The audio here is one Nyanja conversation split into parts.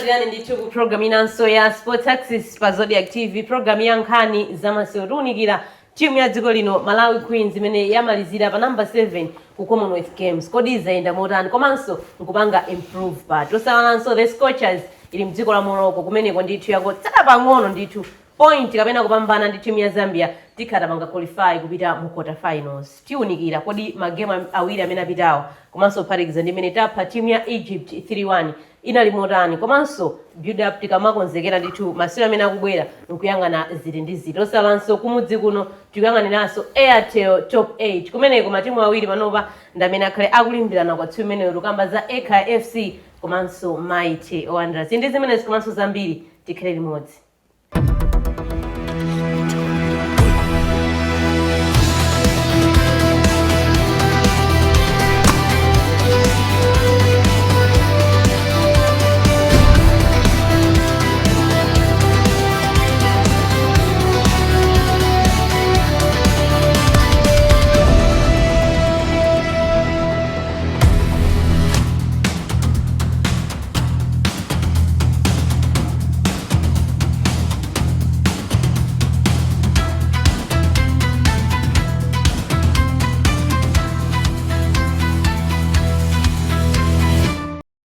Tukulandirani ndicho ku program inanso ya Sports Access pa Zodiac TV, program ya nkhani zamaserunikira timu ya dziko lino Malawi Queens imene yamalizira pa number 7 ku Commonwealth Games. Kodi zaenda motani komanso nkupanga improve pa tosawananso the Scorchers ili mdziko la Morocco kumeneko ndithu yako tsaka pang'ono ndithu point kapena kupambana ndi timu ya Zambia tikhala panga qualify kupita mu quarter finals. Tiunikira kodi magame awiri amene apitawo komanso phatikiza ndi imene tapha timu ya Egypt 3-1 inali motani komanso build up tikamakonzekera ndithu masewero amene akubwera nkuyang'ana zili ndi zili. Osalanso kumudzi kuno tikuyang'aniranso Airtel Top 8 kumeneko matimu awiri panopa ndamene akhale akulimbirana kwa timu imeneyo kamba za Eka FC komanso Mighty Wanderers. Ndi zimene komanso zambiri tikhale limodzi.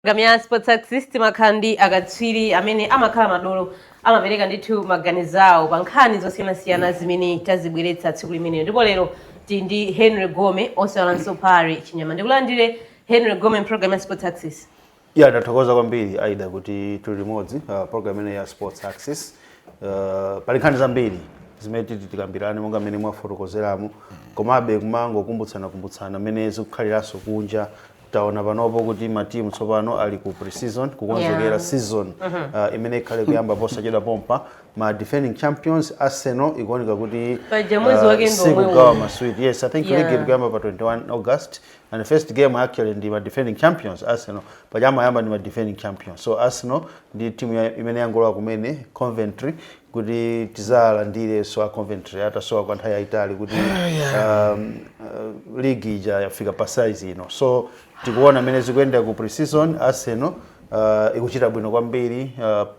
Gamia Sports Access makhandi akatswiri amene amakhala madolo amapereka ndithu maganizawo pa nkhani zosiyanasiyana zimene tazibweretsa tsiku limenelo. Ndipo lero ndi Henry Gome osalanso pari chinyama. Ndikulandire Henry Gome program ya Sports Access. Ya ndathokoza kwambiri aida kuti tuli limodzi program ine ya Sports Access. Pali nkhani zambiri zimene tikambirane monga mmene mwafotokozeramo komabe kumango kumbutsana mmene zikukhaliranso kunja. Taona panopo kuti matimu tsopano ali ku pre-season kukonzekera season imene ikhale kuyamba posachedwa pompa ma defending champions Arsenal ikuoneka kuti sikugawa maswiti. Yes, I think league kuyamba pa 21 August and the first game actually ndi ma defending champions Arsenal pajama yamba ndi ma defending champions. So Arsenal ndi timu imene yangola kumene Coventry kuti tizala ndile so Coventry hata so kwa nthawi yaitali kuti league ija yafika pa size ino. So tikuona mene zikuenda ku pre-season Arsenal ikuchita bwino kwambiri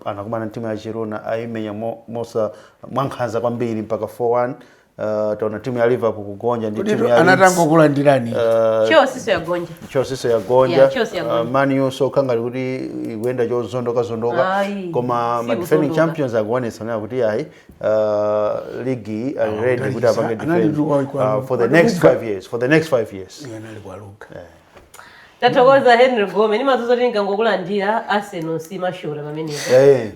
anakumana timu ya Girona aimenya mosa mwankhanza kwambiri mpaka 4-1. Taona timu ya Liverpool kugonja ndi timu ya anatango kulandirani Chelsea ya gonja Man U so kanga kuti ikuenda zondoka koma ma defending champions akuonesa kuti yayi league are ready kuti apange defend for the next 5 years. Tatokoza Henry Gome ni mazuzo tingangokulandira Arsenal si mashura pamenepo.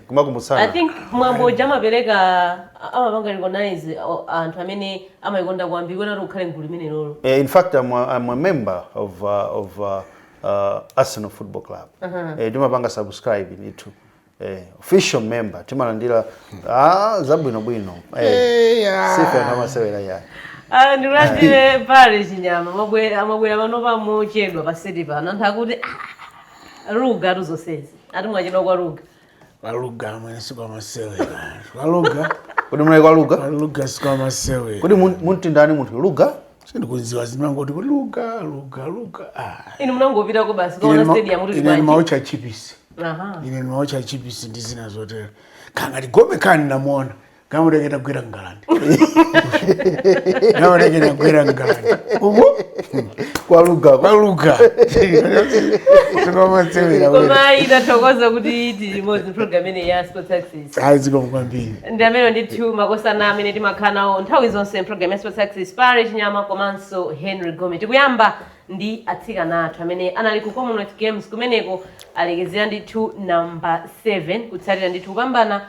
Kumakumbusana. I think mwambo jama pereka amapanga recognize anthu amene amayikonda kwambiri wena ukhale ngulu limene lolo. In fact I'm a member of Arsenal Football Club. Timapanga subscribe nitu. Official member timalandira zabwino. Sifa kama sewera ya. Ndikulandire pale chinyama amabwera panopa mochedwa paseti pano anthu akuti ruga ruzosezi ati mwachedwa kwa ruga mwene sikwa masewera kuti mwayi kwa ruga sikwa masewera kuti muntu ndani munthu ruga sindikudziwa zimangoti kuti ruga inu munangopita ko basi kaona stadium kuti ine maucha chipisi ine maucha chipisi ndizina zotera kangati Gome kani namuona kama ndeketa gwera ngalani ubu kwa ruga koma itathokoza kuti iti limodzi program ine ya Sports Access aziko kwambiri ndamene ndithu makosana amene timakhanawo nthawi zonse program ya Sports Access pare chinyama komanso Henry Gome. Tikuyamba ndi atsikana athu amene anali ku Commonwealth Games kumeneko alekezera ndithu number 7 kutsatira ndithu kupambana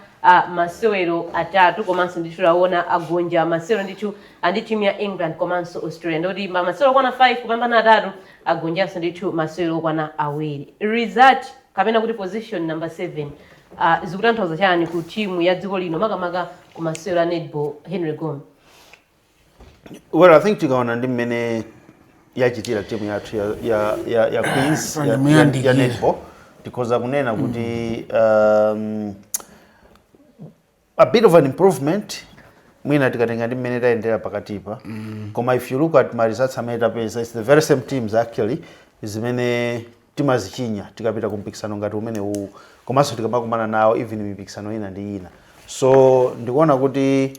masewero atatu komanso ndithu laona agonja masewero ndithu andi timu ya England komanso Australia. Ndoti masewero kwana 5 kupambana atatu agonjanso ndithu masewero kwana awiri. Result kapena kuti position number 7 zikutanthauza chani ku timu ya dziko lino makamaka ku masewero a netball Henry Gome? Well, I think tikaona ndi mmene yachitira timu yathu ya Queens ya netball tikoza kunena kuti a bit of an improvement mwina tikatenga ndi mmene taendera pakatipa. Koma if you look at my results amene tapeza, it's the very same teams actually zimene timazichinya tikapita kumpikisano ngati umene komanso tikamakumana nawo even mipikisano ina ndi ina. So ndikuona kuti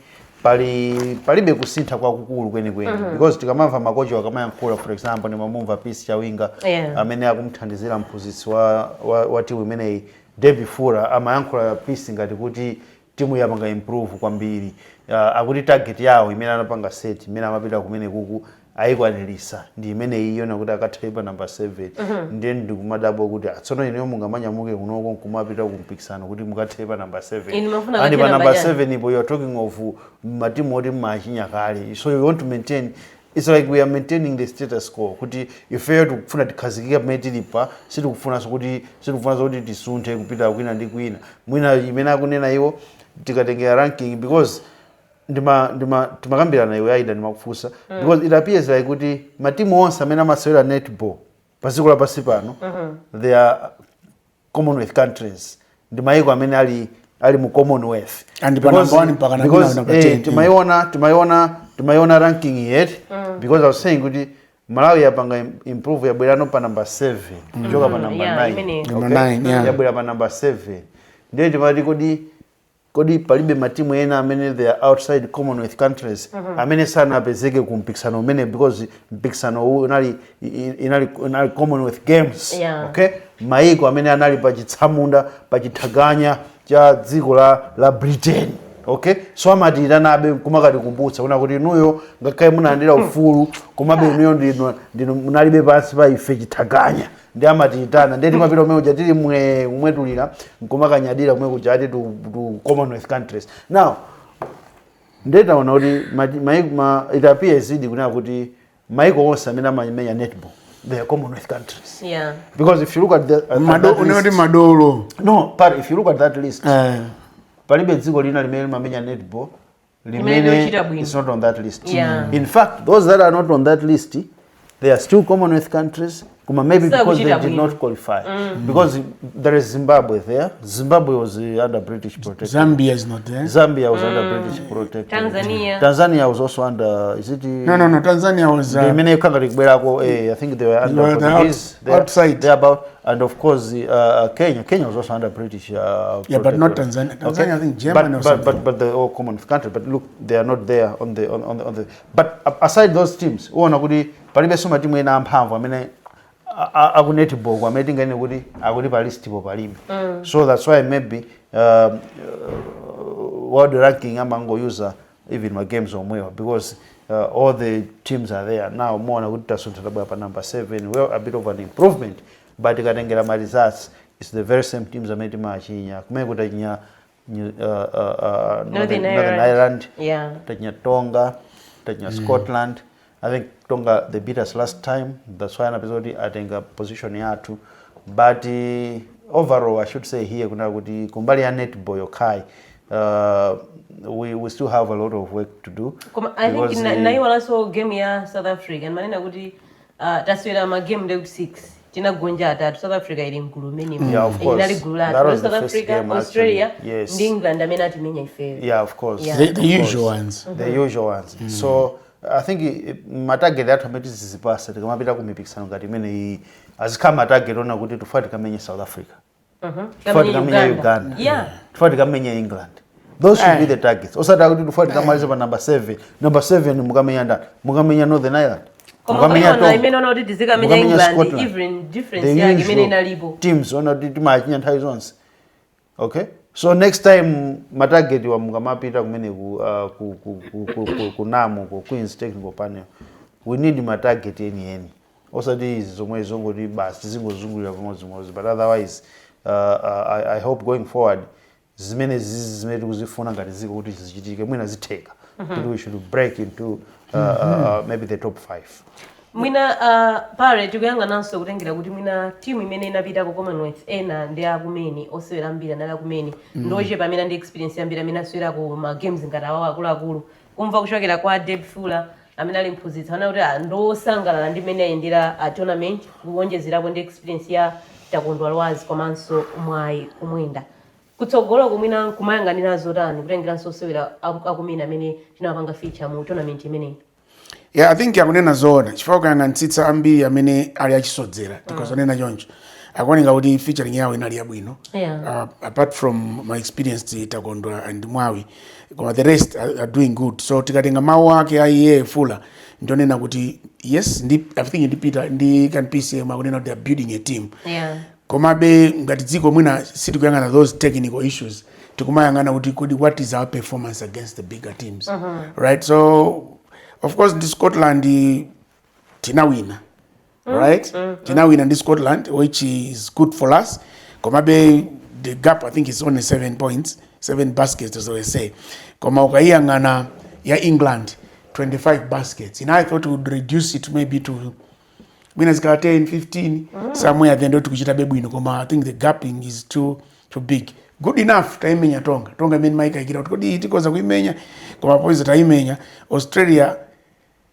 palibe kusintha kwakukulu kwenikweni because tikamamva makocha wakamayankhula, for example nimamumva Peace Chawinga amene akumthandizira mphunzitsi wa timu imeneyi Debbie Fura amayankhula Peace ngati kuti timu yapanga improve kwambiri, akuti target yawo imene anapanga set imene amapita kumene kuku ayikwanirisa ndi imene iyo nakuti akathaipa number 7 ndiye ndikumadabo kuti atsono ineyo mungamanyamuke kunoko kumapita kumpikisano kuti mukathaipa number 7 and pa number 7 ipo you are talking of matimu oti machinyakale, so you want to maintain. It's like we are maintaining the status quo kuti ife tikufuna tikhazikike pamene tilipa, sitikufuna kuti tisunthe kupita kwina ndi kwina mwina imene akunena iwo tikatengera ranking because timakambirana iwe Aida ndimakufunsa because it appears like kuti matimu onse amene amasewera netball pasiko lapasi pano they are Commonwealth countries, ndi mayiko amene ali mu Commonwealth and because timayona ranking yet because I was saying kuti Malawi yapanga improve yabwera no pa number 7 kuchoka pa number 9 yabwera pa number 7 ndiye timati kodi palibe matimu ena amene they are outside Commonwealth countries amene sana apezeke kumpikisano umene because mpikisano huu inali Commonwealth Games okay, maiko amene anali pa chitsamunda pa chithaganya cha dziko la Britain okay, so amatirana abe kumakati kumbutsa kuna kuti inuyo ngakhale munalandira ufulu komabe inuyo ndino munalibe pansi pa ife chithaganya ndi amatirana ndiye timapita umene uja tili mwetulira nkumakanyadira kumwe kuja ati to Commonwealth countries. Now ndeta ona kuti it appears kunena kuti maiko onse amene amamenya netball they are Commonwealth countries. Because if you look at madolo no, but if you look at that list palibe dziko lina limene mamenya netball limene is not on that list. In fact, those that are not on that list they are still Commonwealth countries, maybe because they did not qualify. Because there is Zimbabwe there. Zimbabwe was under British protection. Zambia is not there. Zambia was under British protection. Tanzania was also under. Is it? No. Tanzania was. I think they were under Portuguese. Outside. They about, and of course Kenya. Kenya was also under British. But not Tanzania. Tanzania, I think Germany. But the all Commonwealth country. But look, they are not there on the. But aside those teams, palibe soma timu ena amphamvu amene aku netball kwamene ngene kuti akuti pa list po palibe. So that's why maybe world ranking amango user even my games omwewa because all the teams are there now. Muona kuti tasuntha tabwa pa number 7, well a bit of an improvement, but ikatengera ma results it's the very same teams amene timachinya kumene kutachinya Northern Ireland, tachinya Tonga, tachinya Scotland. I think Tonga they beat us last time. That's why anapezoti atenga position yathu. But overall I should say here kuna kuti kumbali ya netball yokai we still have a lot of work to do. I think naiwala so game ya South Africa and manena kuti taswera ma game day 6 tina gonja atatu. South Africa ili mkulu minimum. Yeah, of course. South Africa, Australia, and England amena timenya ife. Yeah, of course. The usual ones. The usual ones. So I think matarget athu amene tizipasa tikamapita kumipikisano ngati imene azikhala matarget ona kuti tufati kamenya South Africa, tufati kamenya Uganda, tufati kamenya England. Those should be the targets. Osati kuti tufati kamaliza pa number 7. Number 7 mukamenya ndani? Mukamenya Northern Ireland. Mukamenya Tonga. Imene ona kuti tizikamenya England, even difference yake imene inalipo. Teams ona kuti timachinya nthawi zonse. Okay? So next time matarget wa mukamapita kumene ku NAMU ku Queen's Technical Panel we need matarget any osati zomwe zongoti basi zingozungulira pamodzi but otherwise I hope going forward zimene tikuzifuna ngati ziko kuti zichitike mwina zitheka kuti we should break into maybe the top 5. Mwina pare tikuyanga nanso kutengera kuti mwina timu imene inapita ku Commonwealth ena ndi akumeni osewera mbira ndi akumeni ndoche pamene ndi experience yambira amene aswera ku ma games ngati awo akuluakulu kumva kuchokera kwa Deb Fula amene ali mphunzitsi ana kuti ndosangalala ndi imene ayendera tournament kuwonjezerapo ndi experience ya Taekwondo Alwazi komanso mwayi kumwenda kutsogolo kumwina kumayanganira zotani kutengeranso osewera akumeni amene tinapanga feature mu tournament imeneyi. Yeah, I think yakunena zona chifukwa kuyang'anitsitsa ambiri amene ali achisodzera tikazonena choncho akuoneka kuti featuring yawo inali yabwino. Yeah. Apart from my experience Takondwa and Mwawi, the rest are doing good. So tikatenga mawu ake aiye fula ndionena kuti yes, I think ndipita ndi kan PCM akunena they are building a team. Yeah. Komabe ngati dziko mwina sitikuyangana those technical issues, tikumayangana kuti what is our performance against the bigger teams. Right? So of course the Scotland tinawina. Right? Tinawina in Scotland, which is good for us. Komabe the gap I think is only 7 points, 7 baskets as I say. Koma ukayangana ya England 25 baskets. And I thought we would reduce it maybe to winners got 10, 15, somewhere then to kuchita bebuino. Koma I think the gapping is too big. Good enough taimenya Tonga. Tonga men Mike ikira kodi itikoza kuimenya. Koma poiza taimenya Australia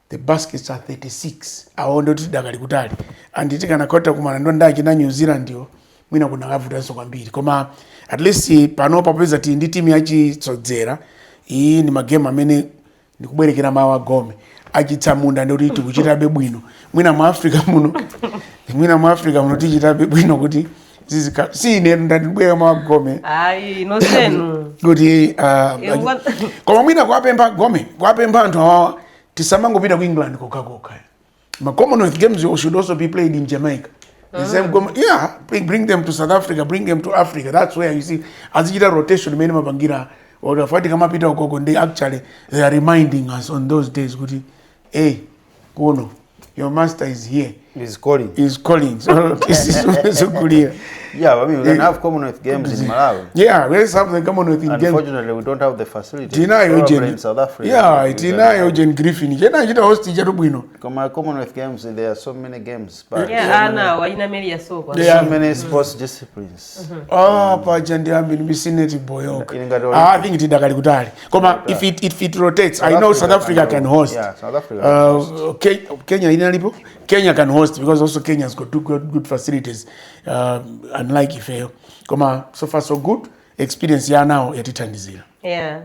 the baskets are 36. Awondo tidakali kutali. And itikana kota kumana ndonda kina New Zealand yo mwina kuna kavuta so kwambiri. Koma at least pano papoiza ti ndi team yachi sodzera. Hii ni magame amene ndikubwerekera mawa Gome. Achitsamunda ndoti tikuchita bebwino. Mwina mu Africa muno tichita bebwino kuti zizika sine ndandibwera mawa Gome. Ai no senu. Kuti koma mwina kwapemba Gome, kwapemba anthu awawa tisamangopita ku England kokakoka. Ma Commonwealth Games should also be played in Jamaica. The same yeah, bring them to South Africa, bring them to Africa. That's where you see azichita rotation mene mapangira or fighting kamapita ukoko they are reminding us on those days kuti hey Kono, your master is here. He's calling. So this is so clear. Yeah, I mean, we can have Commonwealth Games in Malawi. Yeah, let's have the Commonwealth Games. Unfortunately, we don't have the facility. In South Africa. Yeah, Eugene Griffin. Host Commonwealth Games, there are so many games. But yeah, there are many sports disciplines. Oh, I think it's Dakari Kutari. If it rotates, I know South Africa can host. Yeah, South Africa. Kenya can host because also Kenya has got two good facilities. Unlike Ifeo. So far so good. Experience ya now yatitandizira. Yeah.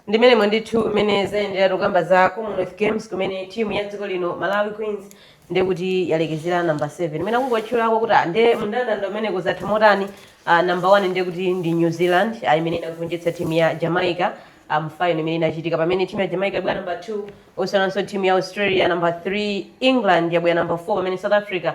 Ndimene mwanditu mene zaendera rugamba za Commonwealth Games kumene timu ya dziko lino Malawi Queens ndekuti yalekezera number 7. Mena kungwachula kwa kuti ande mndanda ndo mene kuzatha motani number 1 ndekuti ndi New Zealand imene inagonjetsa timu ya Jamaica. Mfayo imene inachitika pamene timu ya Jamaica yabwera number 2, also timu ya Australia number 3, England yabwera number 4 pamene South Africa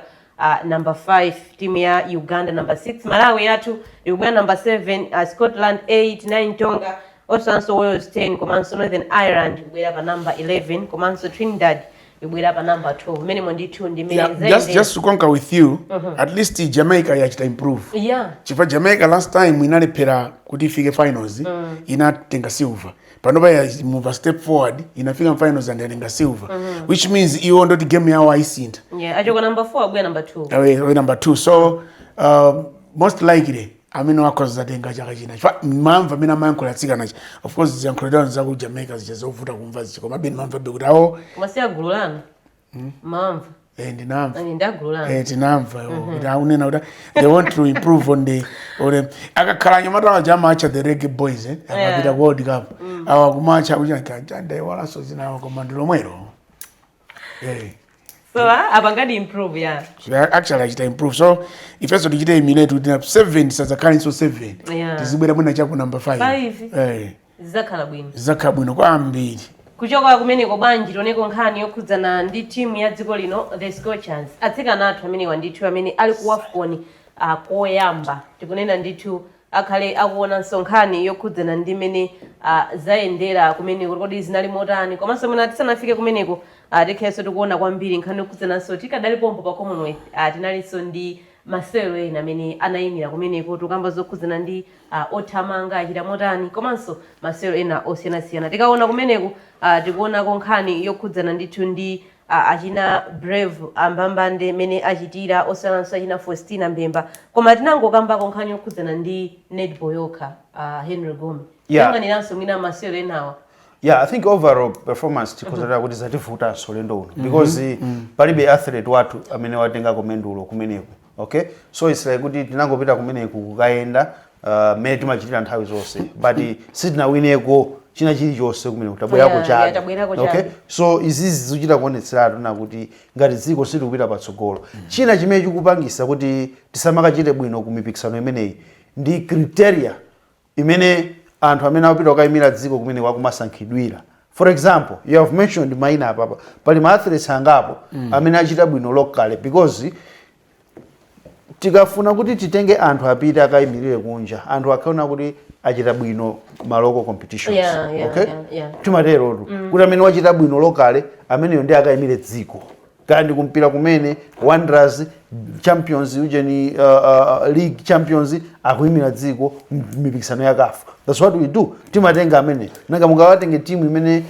number 5, timu ya Uganda number 6, Malawi yathu yabwera number 7, Scotland 8, 9 Tonga, also Wales 10, komanso Northern Ireland yabwera pa number 11, komanso Trinidad yabwera pa number 12. Many monditu ndi mene just to conquer with you, at least Jamaica yachita improve. Yeah. Chifa Jamaica last time inalepera kuti ifike finals, inatenga silver. Panopa ya move a step forward, inafika finals and inatenga silver. Which means iyo ndo the game yawo aisinda. Yeah, achoko number 4 abwe number 2. Awe number 2. So most likely amino wakoza zatenga chaka china. Mamva mina mayankula tsika nachi. Of course ziyankula down za ku Jamaica zichazovuta kumva zichiko. Mabini mamva bekuti awo. Kumasiya gululana. Mamva. Ndinamva. Ndagululana. Ndinamva. Unena uda. They want to improve on the akakhala nyamata wajama acha the Reggae Boys akapita World Cup. Awa kumacha kuchanda wala so zinawo komandiro mwero. So abangadi improve yeah. So actually I improve. So if also digite emulate with 7 says a current so 7. Yeah. Tizibwera muna chako number 5. 5. Zakhala bwino. Zakhala bwino kwambiri. Kuchoka kumene kobanji toneko nkhani yokhudzana ndi timu ya dziko lino the Scorchers. Atsikana athu amene wandithu amene ali ku AFCON koyamba. Tikunena ndithu akhale akuona nkhani yokhudzana ndi mene zayendera kumene kodi zinali motani. Komanso mena tisanafike kumeneko tikhenso tikuona kwambiri nkhani yokhudzananso tikadali pompo pa Commonwealth tinalinso ndi masewero ena amene anayimira kumeneko tukamba zokhudzana ndi othamanga achita motani komanso masewero ena osiyanasiyana. Tikaona kumeneko tikuonako nkhani yokhudzana ndithu ndi achina Brave ambambande mene achitira osalanso achina Faustina Mbemba koma tinangokambako nkhani yokhudzana ndi netball yokha Henry Gome. Yanganiranso mwina masewero enawa. Yeah, I think overall performance tikozera kuti zativuta solendo uno because palibe athlete watu amene watenga komendulo kumeneko. Okay? So it's like kuti tinangopita kumeneko kukaenda mmene timachitira nthawi zonse but sitinawineko china chilichonse kumene tabwerako Yeah, tabwerako chabe. Okay, chabe. so izizi zochita kuonetseratu na kuti ngati dziko silikupita patsogolo. China chimene chikupangisa kuti tisamakachite bwino ku mipikisano imeneyi ndi criteria imene anthu amene akupita kukayimira dziko kumene kwakumasankhidwira. For example, you have mentioned maina apa pali ma athletes angapo amene achita bwino locally, because tikafuna kuti titenge anthu apite akayimirire kunja, anthu akaona kuti achita bwino maloko competitions. Okay, timatero kuti amene wachita bwino locally ameneyo ndi akayimire dziko, kandi kumpira kumene Wanderers champions ujeni league champions akuyimira dziko mipikisano ya CAF. That's what we do. Timatenga amene nanga mungawatenge timu imene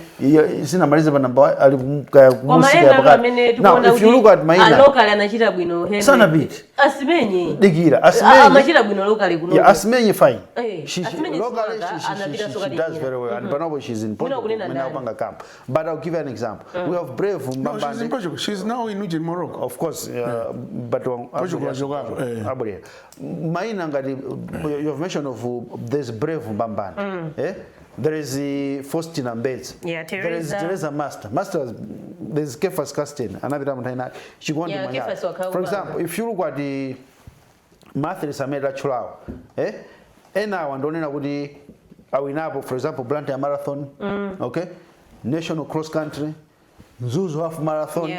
sinamaliza pa namba ali kumusika ya pakati. Now if you look at Maina local anachita bwino Henry sana bit Asimenye digira Asimenye amachita bwino local kuno. Yeah, Asimenye fine. She Locally she does very well, and Panobo she's in camp. But I'll give you an example. We have Brave Mbambane. No, she's in Portugal. She's now in Morocco. Of course, but Maina ngati you have mentioned of there's Brave Mbambane. There is Faustina Mbetsi. Yeah, there is Teresa Master. There's Kefas Castin. Another time she won the For example, if you look at the Matthew Sameda Chulao, ena wandonena kuti awinapo, for example, Blantyre Marathon, okay, National Cross Country, Zuzu Half Marathon,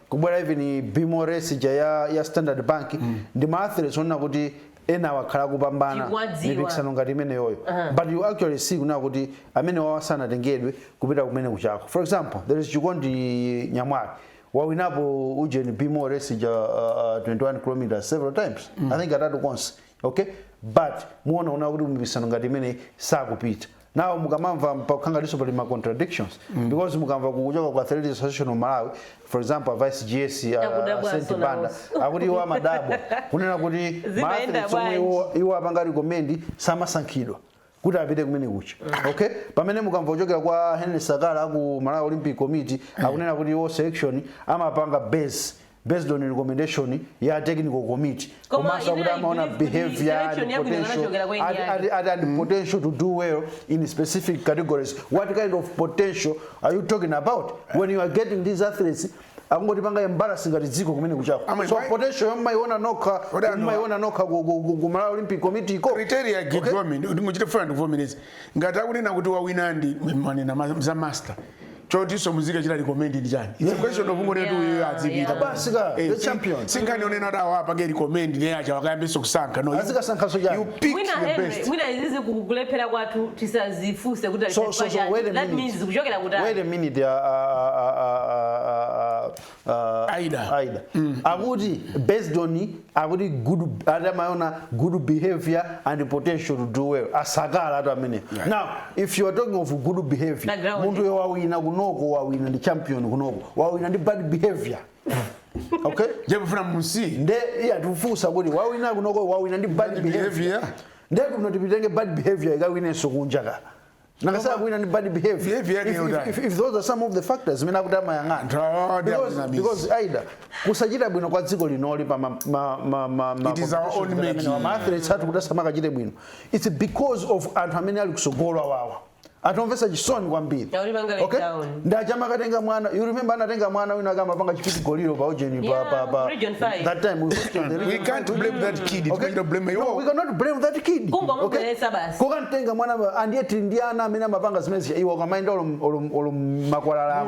kubwera even Bimo Race ya Standard Bank, ndi maathletes onna kuti ena wakhala kupambana mipikisano ngati imene yoyo. But you actually see kuna kuti amene wawasana tengedwe kupita kumene kuchako. For example, there is Chikondi Nyamwari wawinapo ujeni Bimo Race 21 kilometers several times. I think atatu once. Okay, but muona kuti mipikisano ngati imene sakupita. Now mukamamva pakangaliso pali ma contradictions, because mukamva kuchoka kwa Athletic Association of Malawi, for example Vice GS Saint Banda akuti wa madabo kunena kuti iwo apanga recommend samasankhidwa kuti apite kumene kucha. Okay, pamene mukamva kuchokera kwa Henry Sakala ku Malawi Olympic Committee akunena kuti iwo selection amapanga based on recommendation ya technical committee. Komasa kuti amaona behavior and potential to do well in specific categories. What kind of potential are you talking about when you are getting these athletes? Angoti panga embarrassing ngati dziko kumene kuchako. So potential yomaiona noka ku Malawi Olympic Committee iko criteria give women ndingochita 4 minutes ngati akunena kuti wawina ndi manena za master choti so muzika chira recommend ndi chani. It's a question of ngone tu yeye azibita basika the champion singani onena dawa apa nge recommend ne acha wakayambe sokusanka no azika sanka soja you pick the best. Mwina izizi kukulephera kwathu tisazifuse kuti so that means kuchokera kuti wait a minute Aida akuti based on akuti good adamayona good behavior and potential to do well asakala atu amene. Now if you are talking of good behavior muntu yowawina kunoko wawina ndi champion kunoko wawina ndi bad behavior. Okay, jebu funa musi nde iya tufusa kuti wawina kunoko wawina ndi bad behavior nde kuno tipitenge bad behavior ikawinenso kunjaka nakasa kuwina ndi bad behavior. If those are some of the factors mina kuti amayang'ana because Aida kusachita bwino kwa dziko linoli pa it is our own making. Athletes atu kuti samakachite bwino it's because of anthu amene ali kusogolwa wawa atomvesa chisoni kwambiri. Okay, ndachama katenga mwana, you remember anatenga mwana wina kama panga chipiti goliro pa ujeni pa that time we can't blame that kid. Okay? We don't blame you. No, we cannot blame that kid. Okay, kukantenga mwana andiyeti ndiana amene amapanga zimezi iwo kamaenda olo makwalala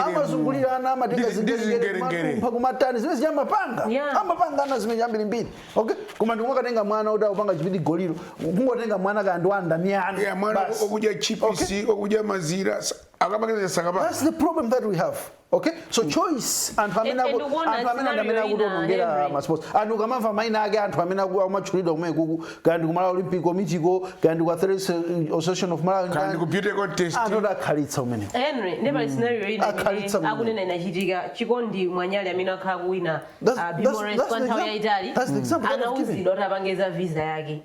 amazungulira ana amatenga zingere kumatani zimezi amapanga ana zimezi ambiri mbiri. Okay, koma ndikukatenga mwana uda upanga chipiti goliro kungotenga mwana kandwanda nyana ya mwana okuja chip okuja mazira akabakeza sakaba. That's the problem that we have. Okay, so choice and famina kutonongera ma sports and ukamava maina ake anthu amene amachulidwa kumene kuku kandi ku Malawi Olympic Committee ko kandi ku Athletic Association of Malawi kandi ku beauty contest anodakhalitsa umene. Henry never scenario ine akunena inachitika Chikondi Mwanyali amene akhala kuwina Bimo Race kwa nthawi ya Italy anauzidwa kuti apangeza visa yake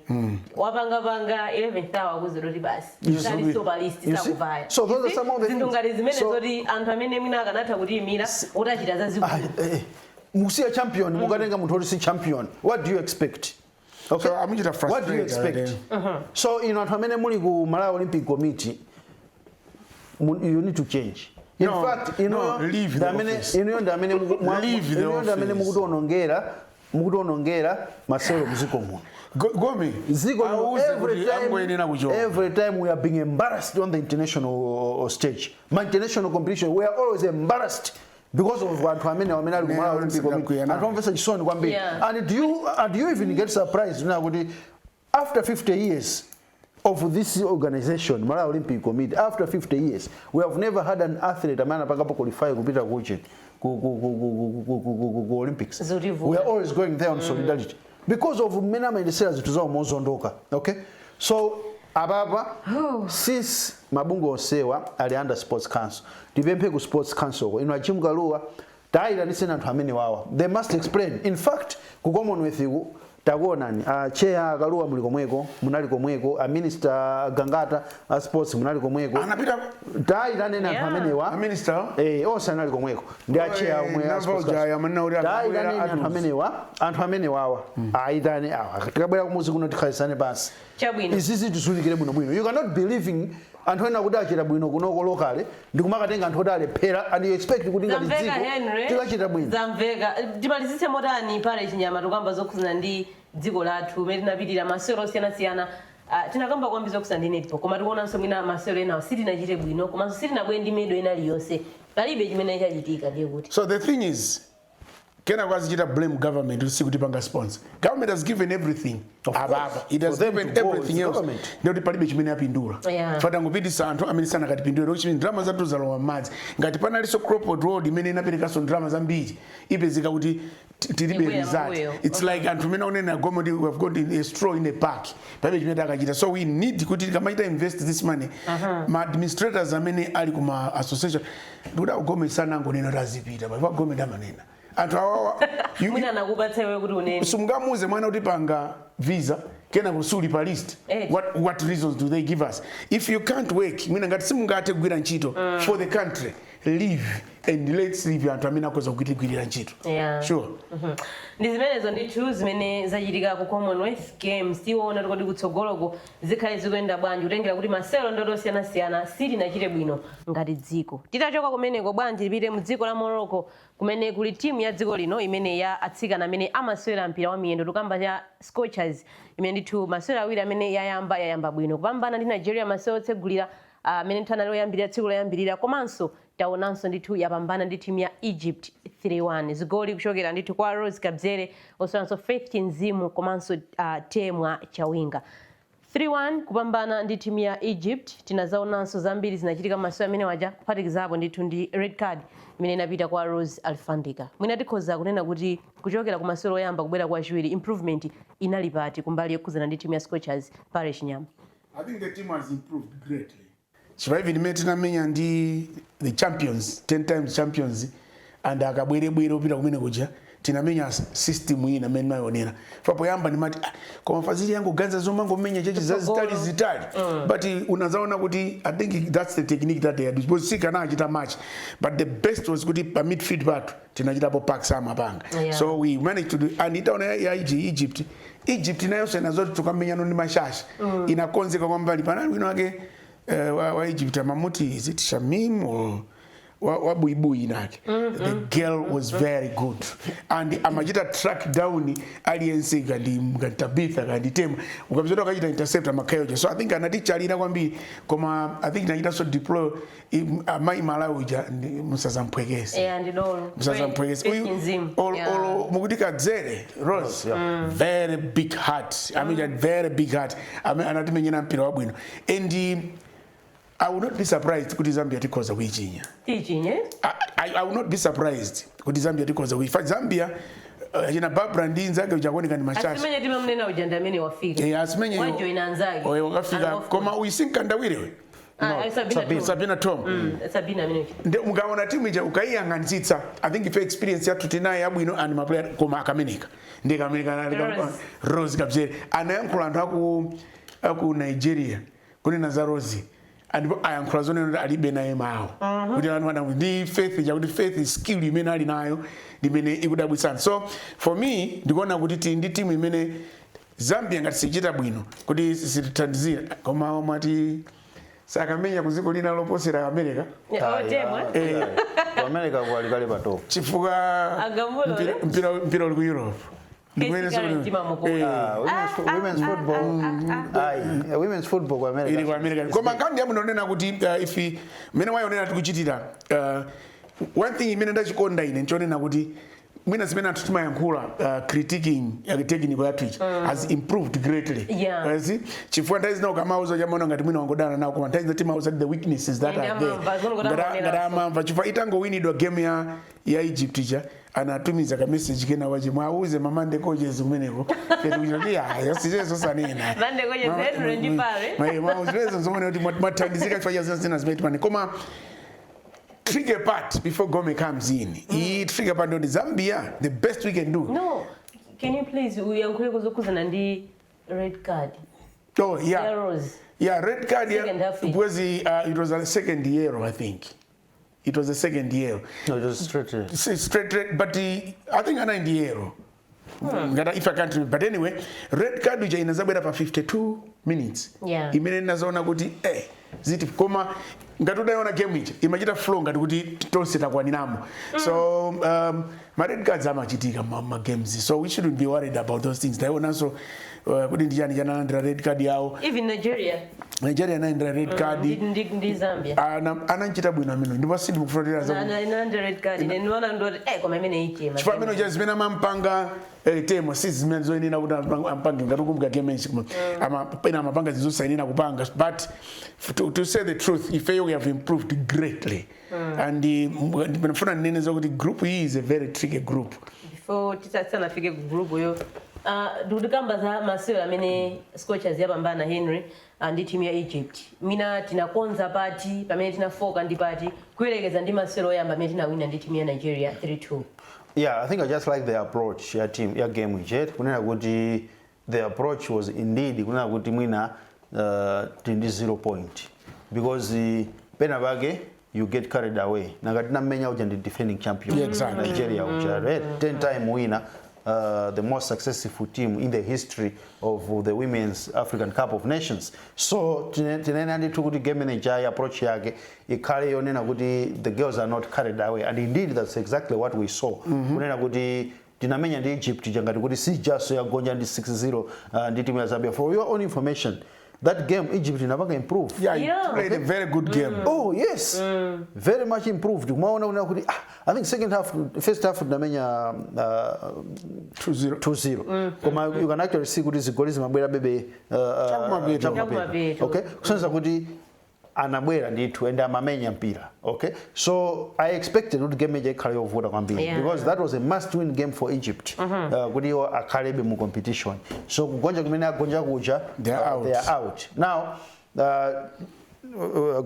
wapanga 11th hour kuzero kuti basi ali sober list sakuvaya. So those are some of the zinthu ngati zimene zoti anthu amene mwina akanatha kuti imira utachita zazikulu. Musia champion mukatenga munthu si champion, what do you expect? Okay, so I'm just frustrated. What do you expect? So anthu amene muli ku Malawi Olympic Committee you need to change. In fact, leave the office. mukutonongera masewero muziko muno. Gome, every time we are being embarrassed on the international stage. My international competition, we are always embarrassed because of what Olympic Committee. And do you even get surprised now after 50 years of this organization, Malawi Olympic Committee, after 50 years, we have never had an athlete qualify kupita ku Olympics. We are always going there on solidarity because of many decisions tuzao mozondoka. Okay, so ababa since Mabungo Osewa ali under Sports Council, divempe ku Sports Council ino achimgalua taira nisena anthu amene wawa. They must explain. In fact, ku Commonwealth iku takuonani chair Galua muli komweko, munali komweko, a minister Gangata sports munali komweko. Anapita taira nena anthu amene wa minister onse anali komweko. Ndi a chair omwe taira anthu amene wawa aitane awa. Tikabwera kumuzi kuno tikhalisane basi. Chabwino. Isisi tusulikire bwino. You cannot be living anthu ena kuti achita bwino kunoko lokale ndikumakatenga anthu odale phera and you expect kuti ngati dziko tikachita bwino. Zamveka timalizitse motani pale chinyama tukamba zokhuzana ndi dziko lathu mene tinapitira masewero osiyana-siyana. Tinakamba kwambiri zokhuzana ndi netball koma tikuonanso mwina masewero enawo sitinachite bwino komanso sitinabwere ndi medo ena liyonse palibe chimene chachitika ndiye kuti. So the thing is, Kena Kwazijita blame government to see kuti panga sponsor. Government has given everything. It has given everything else. Ndio palibe chimene yapindula. Fata ngupiti santu amene sana katipindula which means drama zatu zalowa madzi. Ngati pana liso Cropwood Road imene inapereka so drama zambiri. Ipezeka kuti tilibe result. It's like anthu mena onena gomodi we have got a straw in a park. Palibe chimene takachita. So we need kuti kamaita invest this money. Ma administrators amene ali kuma association ndoda gomedi sana ngonena tazipita. Ba gomedi amanena. Mwina nakubatsewe kuti unene. Sungamuze mwana kuti panga visa kena kusuli pa list. What reasons do they give us? If you can't work, mwina ngati simungate kugwira ntchito for the country, leave and let's leave anthu amene akoza kugwirira ntchito. Sure. Ndi zimenezo ndithu zimene zachitika ku Commonwealth Games tiona kuti kutsogoloko zikhale zikuyenda bwanji kutengera kuti masewero ndoto osiyana-siyana sitinachite bwino ngati dziko. Titachoka kumeneko bwanji tipite mu dziko la Morocco kumene kuli timu ya dziko lino imene ya atsikana amene amasewera mpira wa miyendo tukamba cha Scorchers imene ndithu masewero awiri amene yayamba bwino kupambana ndi Nigeria masewero otsegulira amene thanalo yambirira tsiku loyambirira komanso taonanso ndithu yapambana ndi timu ya Egypt 3-1 zigoli kuchokera ndithu kwa Rose Kabzere osonanso Faith Kinzimu komanso Temwa Chawinga 3-1 kupambana ndi timu ya Egypt. Tinazaonanso zambiri zinachitika masewero amene waja kuphatikizapo ndithu ndi red card imene inapita kwa Rose Alfandika. Mwina tikhoza kunena kuti kuchokera ku masewero oyamba kubwera kwa chiwiri improvement inali pati kumbali yokhuzana ndi timu ya Scorchers pale Chinyama. I think the team has improved greatly. Chivavi nimetina menya ndi the champions 10 times champions and akabwere upita kumene kuja tinamenya system ina mena mayonera papo yamba ni mati kwa mafazili yangu ganza zomango menya chechi zitali but unazaona kuti I think that's the technique that they had because sika na achita match but the best was kuti pa midfield battle tinachita po pack sama panga so we managed to do and itaona ya Egypt nayo sena zote tukamenya no ni mashasha inakonzeka kwamba lipana wino wake wa Egypt mamuti is it Shamim or wabuibui nake. The girl was very good and amajita track down aliense gandi Tabitha gandi Tema ukabizoda kajita intercept makayoje so I think anaticha alina kwambi koma I think najita so deploy mai Malawi ja Musaza Mpwegesi ndidolo Musaza Mpwegesi mukudika Zere Rose very big heart I mean very big heart anatimenyena mpira wabwino and I would not be surprised kuti Zambia tikoza kuichinya. I would not be surprised kuti Zambia tikoza kuifa Zambia jina Barbara Ndinza kujakuoneka ni machache. Asimenye timu mnena ujandameni wafika. Asimenye wajo inanzagi. Wakafika koma uisinkandawire. Sabina Tom. Sabina mimi. Ndio ungaona timu ija ukaiyanganitsitsa. I think if experience yatu tinaye abwino and my player koma akameneka. Ndiye kameneka na Rose Kabzere. Anayankula anthu aku Nigeria. Kuni na za Rose. And I am crossing alibe na emao. Kuti wana ndi faith ya kuti faith is skill imene ali nayo ndimene ikudabwisana. So for me ndikuona kuti ndi team imene Zambia ngati sichita bwino kuti sitithandizira koma mati sakamenya kuziko lina loposera America America kwali kale pato chifuka mpira uli ku Europe women's football kwa America ili kwa America koma kandi yamu nonena kuti if mene wayonena tikuchitira one thing imene ndachikonda ine nchonena kuti mwina zimene anthu timayankhula critiquing technical ya Twitch has improved greatly. See, chifukwa nthawi zina ukamauza chamaona ngati mwina wangodana nawo koma nthawi zina timauza the weaknesses that are there ngati amamva chifukwa itangowinidwa game ya Egypt ija anatumiza ka message kena waje mwauze mamande coaches kumeneko fetu kuchati yasizezo sanena mande coaches Henry ndi pale mwauzezo zomwe kuti mathandizika chifukwa zina zimetimani koma trigger part before Gome comes in. He trigger part on Zambia. The best we can do. No, can you please uyankhule kuzokuzana ndi red card? Oh yeah. Errors. Yeah, red card. It was it was a second yellow, I think. It was a second yellow. No, it was straight red. Straight red, but I think ana in the yellow. If I can't remember. But anyway, red card which inazabwera pa 52 minutes. Yeah. Imene nazaona kuti ziti koma ngatudaona game ichi imachita flow ngati kuti tonse takwaninamo. So my red cards amachitika ma games. So we shouldn't be worried about those things. Taona so kuti ndiyani jana red card yawo. Even Nigeria na red card. Ndi Zambia. Ananchita bwino ameno. Ndipo sidi mukufundira za. Na red card. Niona ndo koma imene ichi. Chifukwa ameno just mena mampanga temo sisi zimene zoyenera kuti ampange ngati kumbuka game ichi ama pena mapanga zizosainira kupanga but to say the truth if you have improved greatly and ndifuna nene zokuti group hii is a very tricky group before titsana fike group yo dudikamba za masewera amene Scorchers yapambana Henry ndi team ya Egypt mina tinakonza party pamene tinafoka ndi party kuyerekeza ndi masewera oyamba amene tinawina ndi team ya Nigeria 3-2. Yeah, I think I just like the approach ya team ya game jet kunena kuti the approach was indeed kunena kuti mwina 0 point because pena bage you get carried away nangati namenya uja ndi defending champion Nigeria uja 10 time winner the most successful team in the history of the Women's African Cup of Nations. So tinena ndi kuti game manager approach yake ikhale yonena kuti the girls are not carried away and indeed that's exactly what we saw. Kunena kuti tinamenya ndi Egypt jangati kuti si just ya gonja ndi 6-0 ndi team ya Zambia. For your own information, that game Egypt inapanga improve. Yeah, played a very good game. Oh yes, very much improved. Umaona kuti I think first half tunamenya 2-0. Koma you can actually see kuti zigoli zimabwera bebe okay, kusonza kuti anabwera ndithu ende amamenya mpira. Okay, so I expected kuti game ije ikhale yovuta kwambiri because that was a must win game for Egypt kuti iwo akhalebe mu competition. So kugonja kumene agonja kuja they are out now.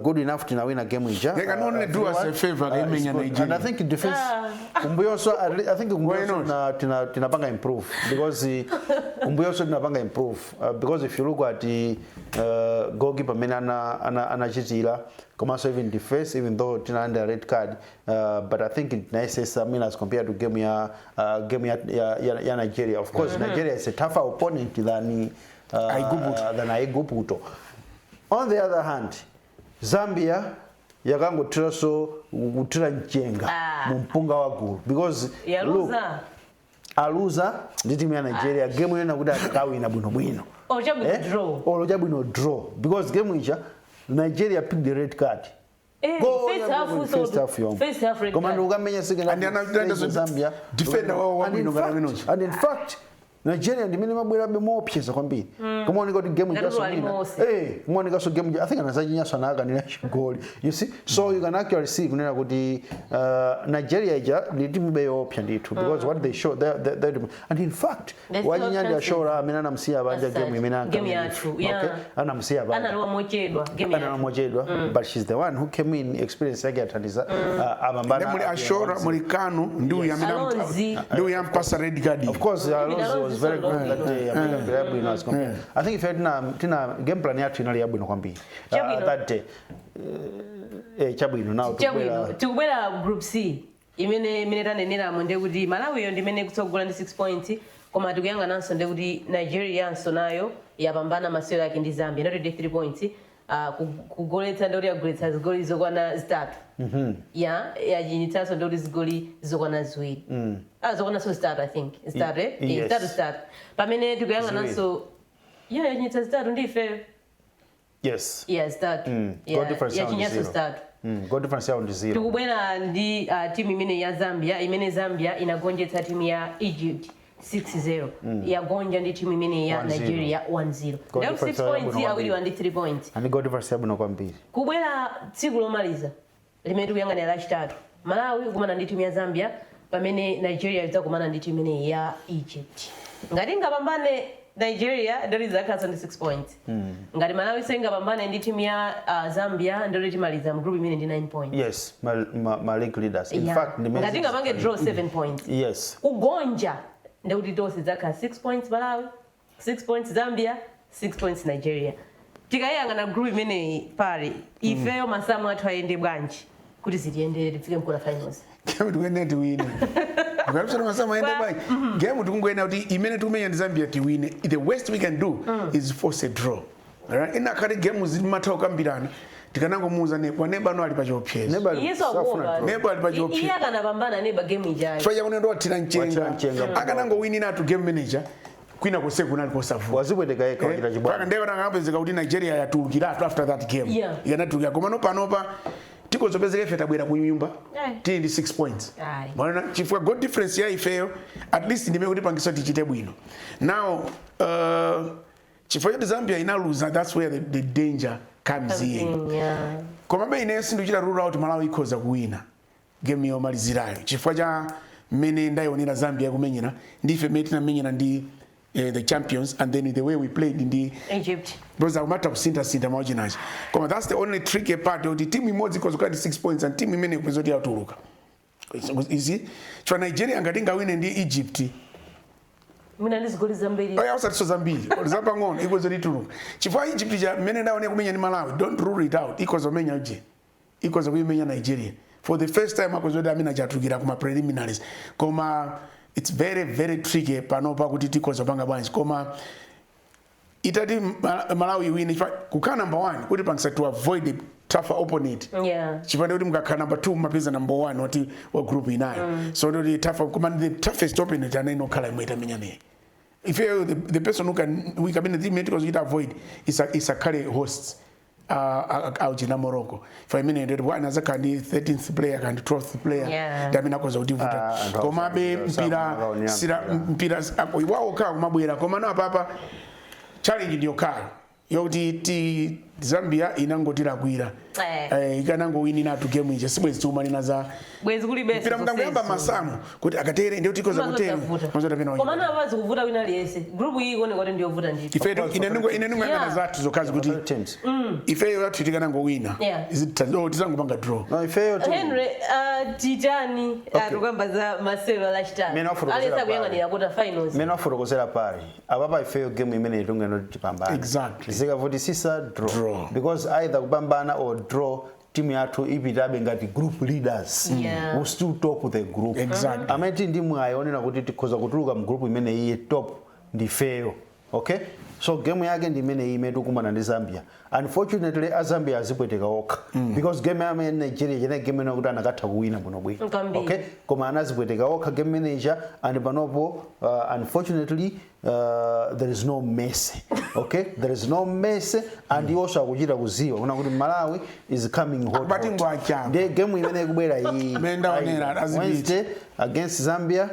Good enough to win a game with Japan. They can only do us a favor in Nigeria. And I think defense Umbuyoso I think Umbuyoso tinapanga improve because Umbuyoso tinapanga improve because if you look at the goalkeeper anachitira commerce even defense even though tina under red card but I think it nice as compared to game ya Nigeria. Of course Nigeria is a tougher opponent than Aigubuto. On the other hand, Zambia yakangotira so kutira njenga mumpunga wa gulu because look aluza ndi team ya Nigeria game yena kuti akawina bwino oja bwino draw because game ija Nigeria picked the red card. First half red card. Zambia defender and in fact Nigeria ndi mene mabwera be more pesa kwambiri. Kama unika kuti game just muonika so game I think anazajinya sana akanira goal. You see? So you can actually see kunena kuti Nigeria ija ndi team be option nditu because what they show they and in fact wajinyanda shora amena namsia abanja game imena okay anamsia abanja ana mojedwa but she's the one who came in experience yake ataniza abambana muri ashora muri kanu ndio yamina ndio yampasa red card. Of course was very good that day. I think if you had game plan yatu inali yabwino kwambiri that day chabwino now tukubwera group C imene tanenera mu ndekuti Malawi yo ndimene kutsogola ndi 6 points koma tikuyanga nanso ndekuti Nigeria yanso nayo yapambana masewera yake ndi Zambia not 3 points kugoletsa ndori yagoletsa zigoli zokwana zitatu ya yachinitsanso ndori zigoli zokwana ziwiri zokwana so zitatu I think zitatu zitatu pamene tikuyang'ananso yachinitsa zitatu ndi ifeyo zitatu yachinitsanso zitatu goal difference yawo ndi 0 tikubwera ndi timu imene ya Zambia inagonjetsa timu ya Egypt 6-0 yagonja ndi timu imene ya Nigeria 1-0 ndipo 6 points awiri ndi 3 points and goal difference yabwino kwambiri kubwera tsiku lomaliza limene tikuyang'anira lachitatu Malawi kumana ndi timu ya Zambia pamene Nigeria idzakumana ndi timu imene ya Egypt ngati ngapambane Nigeria ndori zakhaza ndi 6 points ngati Malawi singapambane ndi timu ya Zambia ndori timaliza mu group imene ndi 9 points yes my league leaders in fact ngati ngapange draw 7 points yes kugonja ndikuti tonse zakhala 6 points Malawi 6 points Zambia 6 points Nigeria tikayang'ana group imeneyi pale ifeyo masamu athu ayende bwanji kuti zitiendere tifike mkula finals game tukwenda tiwine ukapsana masamu ayende bwanji game tikungoyenda kuti imene tikumenya ndi Zambia tiwine the worst we can do is force a draw alright ina kati game zimatha kukambirana tikanangomuuza neba no ali pa chiopsezo neba ali pa chiopsezo iya kana pambana neba game ijayo fanya kunendo wathira mchenga akanangowini natu game manager kwina kose kunali posavu wazibweteka yeka wachita chibwana paka ndeko nakapezeka kuti Nigeria yatulukiratu after that game ikanatulukira koma panopa tikozopezeka ife tabwera ku nyumba tili ndi 6 points mwana chifukwa goal difference ya ifeyo at least ndime kuti pangiso tichite bwino now chifukwa choti Zambia ina lose that's where the danger comes in koma be ine sinduchita rule out Malawi ikhoza kuwina game yomalizirayo chifukwa cha mmene ndayionera Zambia kumenyera ndife mmene tinamenyera ndi the champions and then the way we played in the Egypt because I matter kusinta mawachinachi koma that's the only tricky part of the team imodzi kozokati 6 points and team imene kupezoti yatuluka easy chwa Nigeria ngatinga wine ndi Egypt mina ndizigoli zambiri usatiso zambiri zapa ngono ikozoti tuluka chifukwa Egypt ja mmene ndaone kumenya ni Malawi don't rule it out ikozomenya uje ikoza kuimenya Nigeria for the first time akozoti amina chatukira kuma preliminaries koma it's very very tricky panopa kuti tikozopanga bwanji koma itati Malawi win kukhala number 1 kuti pangisa to avoid the tougher opponent chipande kuti mukakhala number 2 mapeza number 1 wati wa group inayo so the tougher command the toughest opponent anayinokhala imwe itamenya naye if the person who can we can be because we avoid is a carry hosts out in Morocco for a minute one as a can 13th player and 12th player damina koza utivuta koma be mpira wao ka mabwera koma na papa challenge ndio kala yoti Zambia inangotira kwira ikanango wini na tu game ije sibwezi tumani naza bwezi kuli best pira mtango yamba masamu kuti akatere ndio tikoza kutenga mazota pena koma na abazi kuvuta wina liyese group iyi kone kuti ndio vuta ndipo ifeto inenungo yana zatu zokazi kuti ifeyo yatu tikanango wina izitalo tizangopanga draw no ifeyo Henry titani atukamba za masewera lachitani alisa kuyang'anira kota finals mena fotokozera pali ababa ifeyo game imene itungeno tipambana exactly zikavuti sisa draw because either kubambana or draw team yathu ipitabe ngati group leaders who still top of the group exactly ameti ndimu ayonera kuti tikhoza kutuluka mu group imene iye top ndi fail okay so game yake ndi imene imetu kumana ndi Zambia unfortunately Zambia azipweteka okha because game ya Nigeria jena game ina kuti anakatha kuwina bwino bwino okay koma anazipweteka okha game manager and panopo unfortunately there is no mercy okay there is no mercy and he also akuchita kuziwa kuna kuti Malawi is coming hot the game imene ikubwera iyi Wednesday against Zambia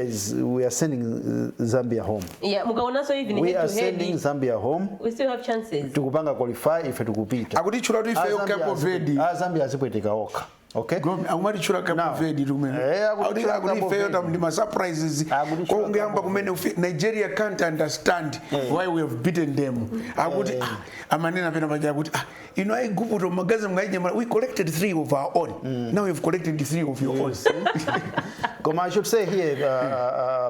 is we are sending Zambia home. Mukaona so even we are sending Zambia home. We still have chances. Tukupanga qualify ife tukupita. Akuti chura tu ife yo Cape Verde. Zambia azipweteka okha. Okay? Amari chura Cape Verde rumene. Akuti ife yo tamdima surprises. Kwa ungeamba kumene Nigeria can't understand why we have beaten them. Akuti amanena pena paja akuti you know I group to magazi mngainya we collected 3 of our own. Now we have collected 3 of your own. Koma I should say here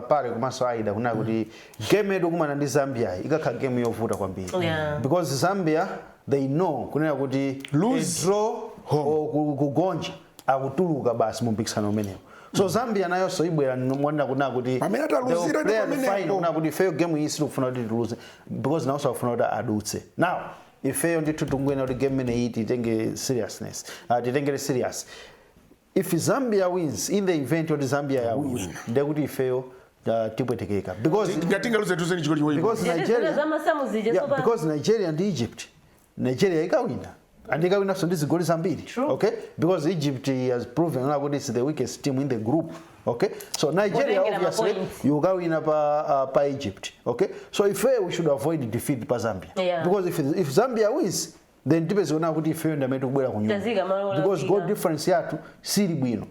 pare kumaso aida kuna kuti game edu kumana ndi Zambia ikakha game yovuta kwambiri because Zambia they know kunena kuti lose draw kugonja akutuluka basi mu mpikisano umenewo so Zambia nayo so ibwera mwanda kuna kuti ameta luzira ndi pamene kuna kuti fair game is to kufuna kuti lose because now so kufuna kuti adutse now ifeyo ndithu tungwena kuti game imeneyi titenge seriousness, titengere serious. If Zambia wins in the event of Zambia ya win, ndekuti ifeyo tipwetekeka because Nigeria and Egypt, Nigeria ikawina and ikawina so this goal zambiri, okay, because Egypt has proven that it's the weakest team in the group, okay, so Nigeria obviously you go in pa Egypt, okay, so if we should avoid defeat pa Zambia, because if Zambia wins then tipe zona kuti ifeyo ndamete kubwera kunyuma because goal difference yatu siri bwino.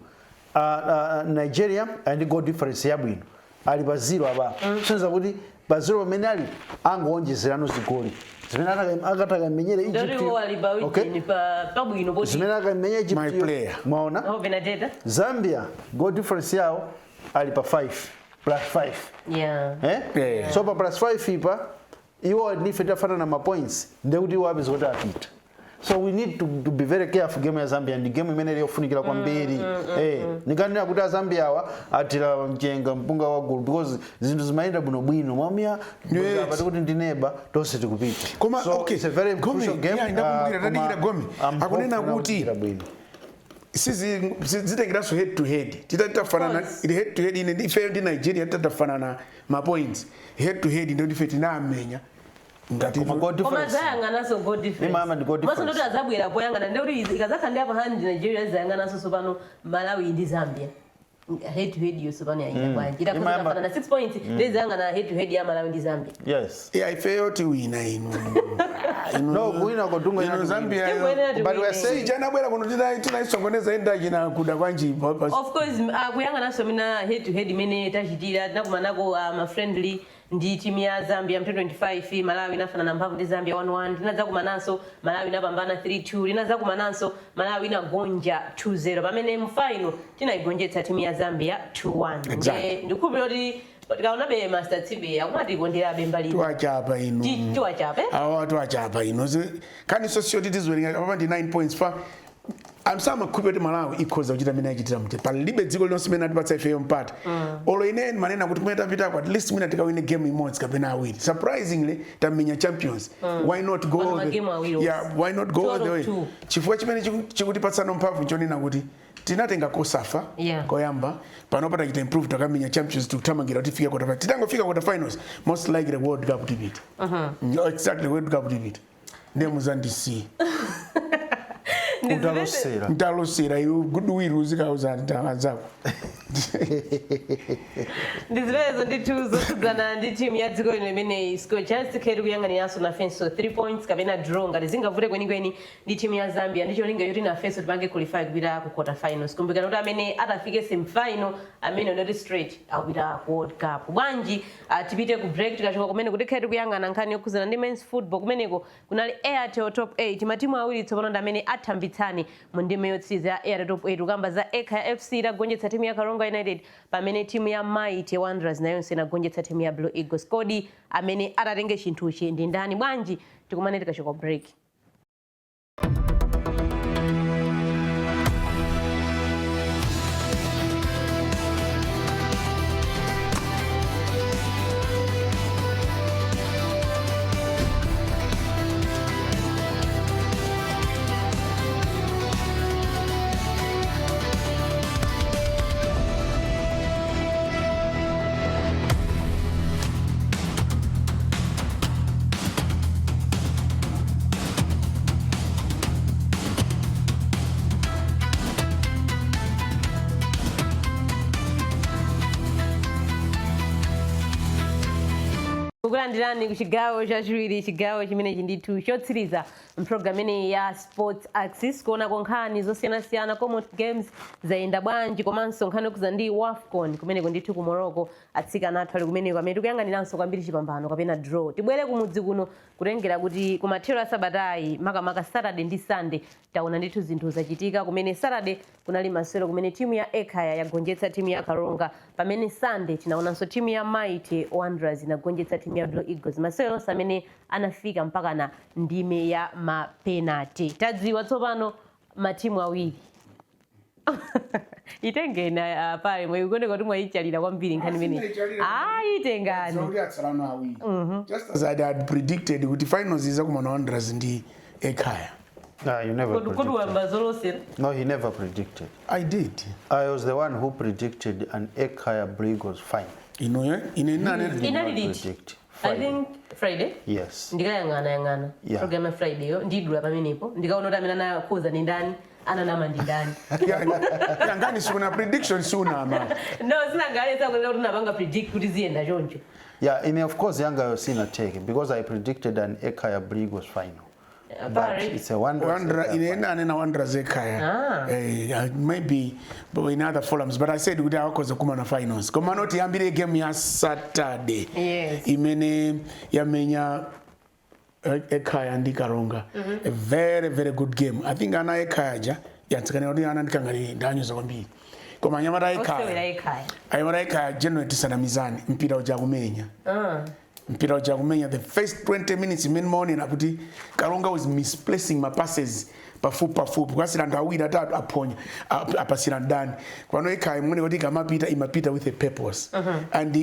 Nigeria and goal difference ya bwino ali pa 0 aba sonza kuti pa 0 pamene ali angoonjezerano zigoli zimene akataka menyere Egypt, okay, ni pa bwino boti zimene akamenye Egypt mwaona Zambia goal difference yao ali pa 5 plus 5 so pa plus 5 ipa iwo nife tafana na ma points ndekuti iwo abe zota apita. So we need to be very careful game ya Zambia and game imene yofunikira kwambiri. Nikanena kuti Zambia awa atira mchenga mpunga wa goal because zinthu zimayenda bwino mwamia ngapati kuti ndineba tonse tikupita. Koma so okay, it's a very crucial game. Ndakumbukira tadikira Gomi akunena kuti sisi zitengeraso head to head titafanana ile head to head ine ife ndi Nigeria titafanana ma points head to head ndio dife tinamenya ngati goal difference koma naso goal difference mama ndi goal difference maso ndo azabwera poyangana ndio kuti ikazakhandira pa hand Nigeria zayangana naso pano Malawi ndi Zambia head to head yoso pano yaina kwanje itakuwa na 6 points lezi yangana head to head ya Malawi ndi Zambia. Yes, I failed to win ino no kuina kodunga ina Zambia but we say jana bwera kuno tinaisongoneza enda jina kuda kwanji of course kuyangana so mina head to head mene tachitira tinakumanako ma friendly ndi timu ya Zambia 2025 Malawi inafana na mphamvu ndi Zambia 1-1 tinaza kumananso Malawi inapambana 3-2 tinaza kumananso Malawi inagonja 2-0 pamene mfaino tinaigonjetsa timu ya Zambia 2-1 ndikupira kuti tikaona be Master TB akumati kondera bembali twachapa ino twachapa ino kani society tizwelinga papa ndi 9 points fa amsama kupete Malawi ikhoza kuchita mina yachitira mte palibe dziko lonse mena atipatsa ifeyo mpata olo ine manena kuti kumeta pita kwa at least mina tikawine game imodzi kapena awiri surprisingly tamenya champions why not go why not go the way chifukwa chimene chikutipatsana mphamvu chonena kuti tinatenga kosafa koyamba panopata kita improve takamenya champions tutamangira kuti fika quarter finals titangofika quarter finals most likely world cup debate exactly world cup debate name Zandisi Ndalosera you goodwill uzikauza ndazako ndizvezo ndituzo kudzana ndi timu ya dziko lino imene score chance khedu kuyanganiraso na fenso 3 points kapena draw ngati zingavute kwenikweni ndi timu ya Zambia ndicho linga yoti na fenso tipange qualify kupita ku quarter finals kumbukira kuti amene atafike semi final amene not straight akupita ku World Cup. Bwanji tipite ku break tikachoka kumene kuti khedu kuyangana nkhani yokuzana ndi men's football kumeneko kunali Airtel top 8 matimu awiri tsopano ndi amene athambitsani mu ndime yotsiza ya Airtel top 8 kamba za Ekaya FC itagonjetsa timu ya Karonga United pamene timu ya Mighty Wanderers nayonse inagonjetsa timu ya Blue Eagles. Kodi amene atatenge chinthuchi ndi ndani? Bwanji tikumane tikachoka break. Kukulandirani kuchigawo chachiwiri chigawo chimene chinditu chotsiriza mprogram ine ya Sports Axis kuona konkhani zosiyana-siyana Commonwealth Games zayenda bwanji komanso nkhani yokuza ndi WAFCON kumeneko ndithu ku Morocco atsikana athu ali kumeneko amene tikuyang'aniranso kwambiri chipambano kapena draw. Tibwere kumudzi kuno kutengera kuti kumathero a Sabatayi makamaka Saturday ndi Sunday taona ndithu zinthu zachitika kumene Saturday kunali masewero kumene timu ya Ekaya yagonjetsa timu ya Karonga pamene Sunday tinaonanso timu ya Mighty Wanderers inagonjetsa timu ya Blue Eagles. Masewero onse amene anafika mpaka na ndime ya mapenalty. Tadziwa tsopano matimu awiri Itenge na pale mwigone kuti mwaichalira kwambiri nkhani imene. Itengani. Zori atsalana awi. Just as I had predicted kuti finals iza kuma Wanderers ndi ekhaya. You never predicted. No, he never predicted. I did. I was the one who predicted an Ekaya Brigos final. You know, predict. I think Friday. Yes. Ndikayangana. Program Friday yo ndidula pamenepo. Ndikaona kuti amene anakuza ni ndani, ananama ndi ndani. Ngani suna prediction suna ama. No, sina ngale sakuti unapanga predict kuti ziyenda choncho. Yeah, in of course Yanga sina take because I predicted an Ekaya Brigos final. But it's a Wanderers. In Wanderers ekhaya. Maybe but in other forums, but I said kuti akoze kuma na finals. Koma not yambire game ya Saturday. Yes. Imene yamenya ekhaya ndi Karonga. A very very good game. I think ana ekhaya ja yatsikana kuti ana ndikangani ndanyuza kwambiri. Koma nyamata ekhaya. Ayamata ekhaya January tisanamizani mpira uja kumenya. Mpira uja kumenya the first 20 minutes morning akuti Karonga was misplacing my passes pafupi because ndo awira atatu aponya apasira ndani kwano ekhaya mwene kuti kamapita imapita with a purpose and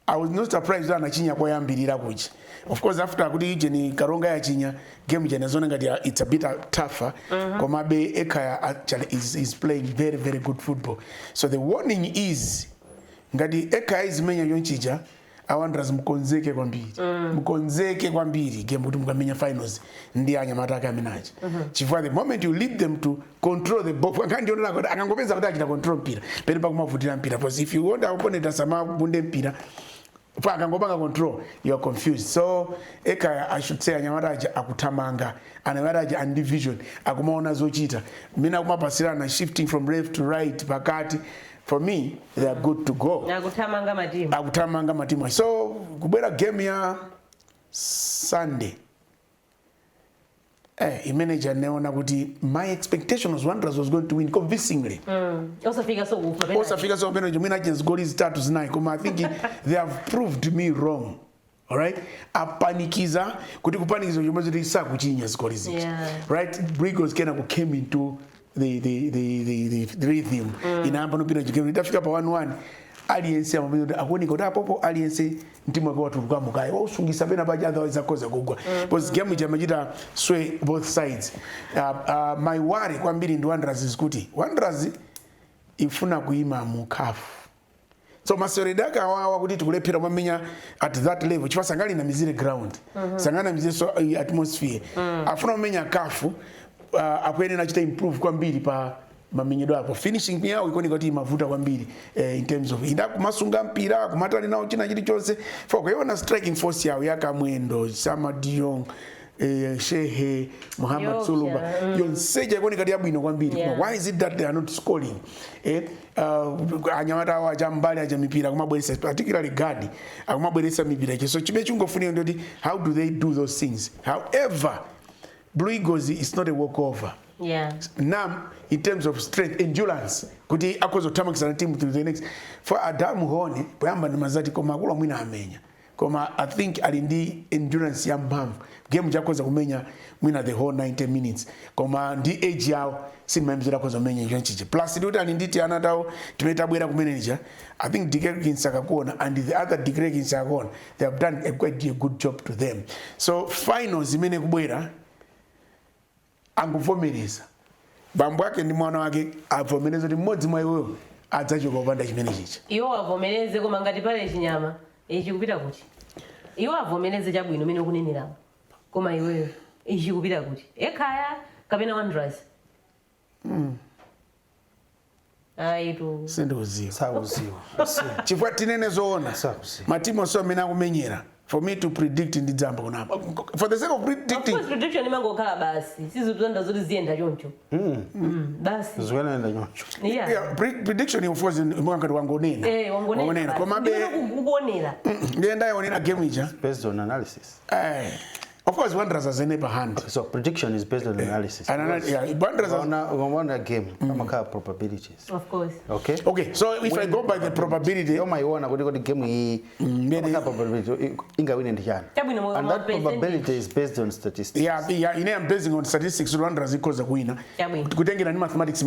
I was not surprised that anachinya kwa yambirira kuchi. Of course after kuti ije ni Karonga yachinya game jana zona ngati it's a bit tougher komabe ekhaya actually is playing very very good football. So the warning is ngati ekhaya izimenya yonchija Wanderers mkonzeke kwambiri game kuti mukamenya finals ndi anyamata ake amenaje chifukwa the moment you lead them to control the ball kandi ndionera kuti akangopeza kuti achita control mpira pene pakumavutira mpira because if you want opponent asama bunde mpira akangopanga control you are confused. So ekhaya I should say anyamata aje akutamanga anyamata aje and division akumaona zochita mina kumapasirana shifting from left to right pakati. For me, they are good to go. Akutamanga matimu. So, kubera game ya Sunday. Manager neona kuti my expectation was Wanderers was going to win convincingly. Also figure so penalty. Mina against goal is status 9. I think they have proved me wrong. All right, apanikiza kuti kupanikiza chomwe sa kuchinya score is. Right, Brigos came into the rhythm inamba no pina chikeni itafika pa 1-1 aliyense amabiro akuoneka kuti apopo aliyense mtima kwa watu mukai wasungisa pena paja otherwise akoza kugwa because game jamajita sway both sides. My worry kwambiri ndi Wanderers is kuti Wanderers ifuna kuima mu CAF. So masoredaka wawa kuti tikulephera mamenya at that level chifasangali na mizire ground sangana mizire so atmosphere afuna mamenya CAF akwene nachita improve kwambiri pa mamenyedo apo finishing yao ikoni kuti mavuta kwambiri in terms of inda kumasunga mpira kumatali nawo china chili chose for kuona striking force yao yakamwendo Sama Diong Shehe Muhammad Suluba yonseja ikoni kati yabwino kwambiri why is it that they are not scoring anyamata wa jambali aja mipira kumabweresa particularly Gadi akumabweresa mipira so chibe chungofuna ndoti how do they do those things. However, Blue Eagles is not a walkover. Now, in terms of strength, endurance, kuti akozo tamakisa team to the next. For Adamu Hone, poyamba ni mazati koma kula mwina amenya. Koma I think alindi endurance ya mbamvu. Game jakoza kumenya mwina the whole 90 minutes. Koma ndi age yao sinima mzira koza menya yonchije. Plus ndi alindi tiana dao tumetabwera kumeneja. I think Digreg Insakakuona and the other Digreg Insakakuona, they have done quite a good job to them. So finals zimene kubwera anguvomereza bambo yake ndi mwana wake avomereza kuti mmodzi mwa iwo adzachoka kupanda chimene chicha iwo avomereze koma ngati pale chinyama chikupita kuti iwo avomereze chabwino mene kunenera koma iweyo chikupita kuti ekhaya kapena Wanderers aitu sindikuziwa sakuziwa chifukwa tinene zoona matimu so amene akumenyera for me to predict ndi dzamba kunapa for the sake of predicting. Of course prediction imangokhala basi sizipanda zoti ziyenda choncho basi zikuyenenda choncho yeah prediction of course imangati wangonena wangonena koma be kukuonera ndiyenda yonena game ija based on analysis Of course, Wanderers has an upper hand. So prediction is based on analysis. Wanderers has... on a game, probabilities. Of course. Okay. Okay, so if I go by the probability, you might want to go to the game. Probability. And that probability is based on statistics. Yeah. I'm basing on statistics. Wanderers equals a winner. Kutengera ni mathematics.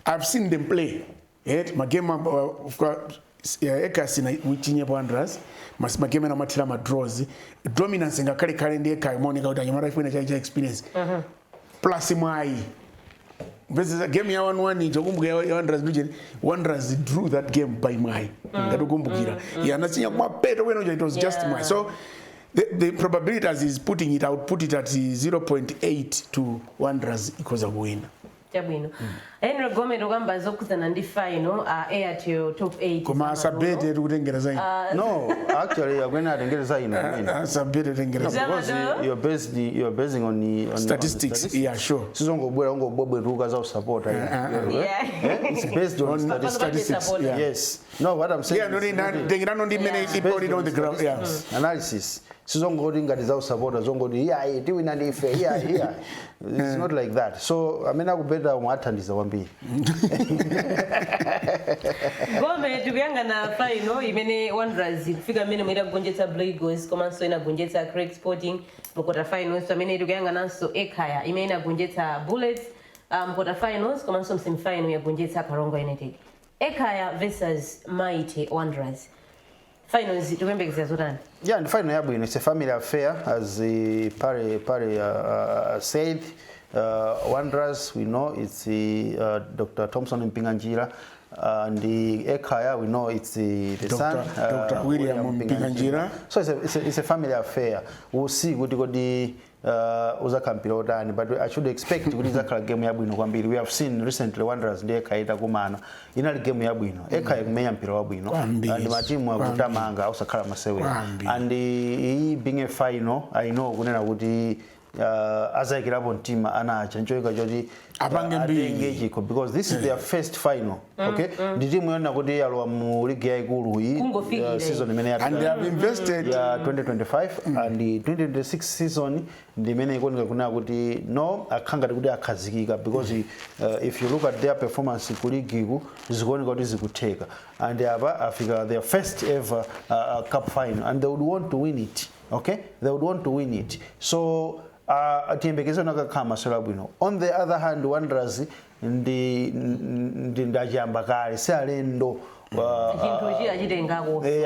I've seen them play. My game of course. Eka sina wichinye Wanderers mageme na matira draws dominance ngakale kale ndiye kai monica utanyamara ifuna cha experience plus mwai versus a game ya 1-1 njokumbuka ya Wanderers drew that game by mwai ndakumbukira yanasinya kuma peto weno it was just mwai. So the probability as is putting it, I would put it at 0.8 to Wanderers equals a winner. Chabwino. Henry Gomez ogamba zokuzana ndi final Airtel top 8. Kuma sabete kutengera zaini. No, actually you're going to tengera zaini. Sabete tengera because you're basing on the statistics. Yeah, sure. Sizongobwera ngobweruka za support. It's based on statistics. Yeah. Yes. No, what I'm saying. Yeah, no tengera no ndi many people on the ground. Yeah. Analysis. Sizongodi ngati za support zongodi yeah, tiwina ndi ife here. It's not like that. So amena kubeda umwathandiza kwambiri. Gome tukuyanga na final imene Wanderers kufika mene mwira kugonjetsa Blagos komanso ina kugonjetsa Craig Sporting mukota finals. So amene tukuyanga nanso Ekhaya imene ina kugonjetsa Bullets mukota finals komanso semi final ya kugonjetsa Karonga United. Ekhaya versus Mighty Wanderers. Finals tukembekeza zotani? Yeah, the final yabwino, it's a family affair as Pare said. Wanderers, we know it's Dr. Thompson Mpinganjira, and the Ekhaya, we know it's the son, Dr. William Mpinganjira. So it's a family affair. We'll see what the uza kampira odani, but I should expect kuti zakhala game yabwino kwambiri. We have seen recently Wanderers ndi Ekhaya itakumana inali game yabwino. Ekhaya kumenya mpira wabwino and matimu akutamanga ausakhala masewera, and he being a final, I know kunena kuti azayikirapo mtima anacha nchoika choti engage because this is their first final. Okay, the team yona kuti yalwa mu league yaikulu hii season imene and they have invested 2025 and the 2026 season ndi imene ikonika kuna kuti no akhanga kuti akhazikika because if you look at their performance ku league iku zikuoneka kuti zikutheka and apa Africa their first ever cup final and they would want to win it. Okay, they would want to win it. So atiyembekezo nakakhala sera bwino. On the other hand, Wanderers ndi ndajamba kale salendo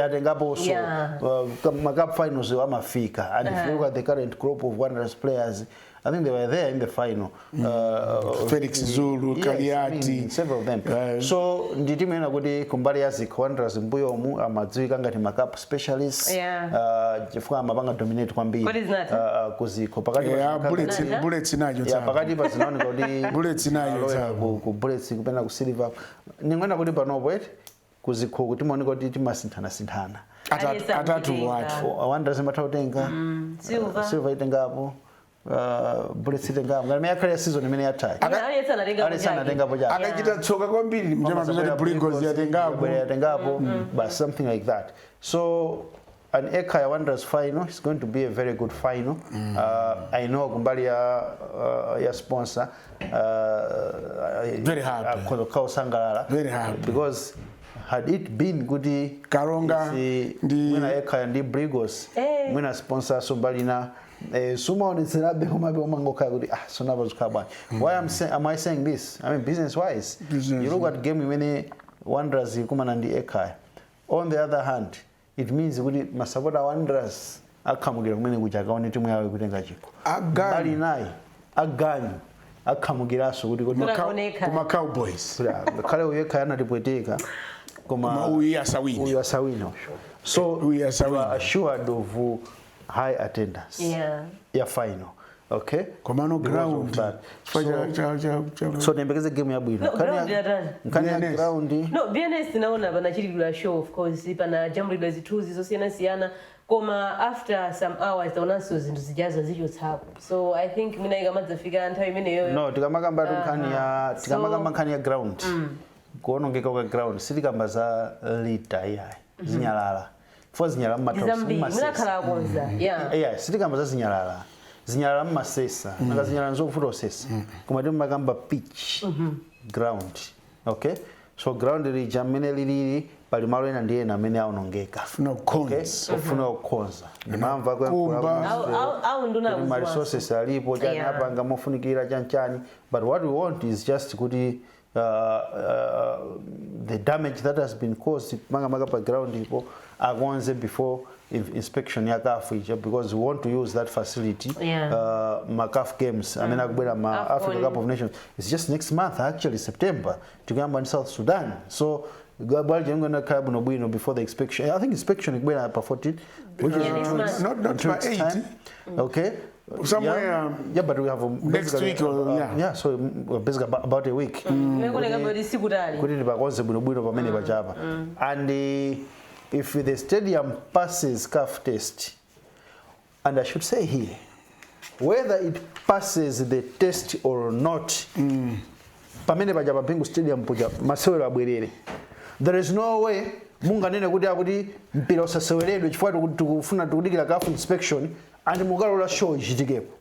atengapo so cup finals amafika and if you look at the current crop of Wanderers players, I think they were there in the final. Felix Zulu, Kaliati, several of them. So nditimu ena kuti kumbali yazi Wanderers mbuyo mu amadziwika ngati makap specialists. Chifukwa amapanga dominate kwambiri. What is that? Kuziko pakati bullets nayo tsapa. Pakati pa zinaoneka kuti bullets nayo tsapa. Ku bullets kupena ku silver. Ningwena kuti panopo kuziko kuti muoneka kuti timasinthana. Atatu watu. Wanderers matautenga. Silver itengapo. Bullets itengapo. Ngani yakale season imene yatai. Anatengapo jaki. Akachita tsoka kwambiri mjema bizoti Blagos yatengapo. But something like that. So an Ekhaya Wanderers final is going to be a very good final. I know kumbali ya sponsor very happy. Very happy because had it been goody Karonga mwina Ekhaya ndi Blagos mwina sponsor sombalina suma onitsirabe kumabe omangoka kuti sonaba zukabani. Why am I saying this? I mean business wise. You look at game when Wanderers ikumana ndi Ekhaya. On the other hand, it means kuti masapota Wanderers akamugira kumene kuchaka one timu yawo kutenga chiko. Bali nayi aganyu akamugiraso kuti kuma Cowboys. Kale uyeka anatipweteka koma uyu asawina. So we are assured of high attendance. Yeah, final. Okay, komano ground so nembekeze game yabwino kani ground no BNS naona banachilidwa show of course pana jambo zitu zisosiyana koma after some hours taonanso zintu zijazo zichotsapo. So I think mina ikamadzafika nthawi imene yoyo no tikamakamba nkhani ya ground kuonongeka kwa ground sitikamba za lita yayi zinyalala for zinyalala munakhala konza yeah sitikamba za zinyalala mmasesa nanga zinyalala nzovuta osesa koma timakamba pitch ground okay so ground lija mmene lilili pali malo ena ndi ena amene aonongeka ofuna kukonza ndimamva au nduna ma resources alipo chani apanga mofunikira chanchani but what we want is just kuti the damage that has been caused manga pa ground ipo akonze before inspection ya CAF because we want to use that facility ma CAF games amena kubera ma Africa Cup of Nations it's just next month actually September tukamba in South Sudan so global jengona carbon obwino before the inspection I think inspection kubera pa 14 which is not by 8 okay somewhere but we have next week or so basically about a week kuti ndipakonze bwino pamene pachapa and if the stadium passes CAF test, and I should say here, whether it passes the test or not, pamene pachapa Bingu Stadium puja masewero abwerere. There is no way munganene kuti mpira usaseweredwe chifukwa tikufuna tikudikira CAF inspection and mukalola show ichitikepo.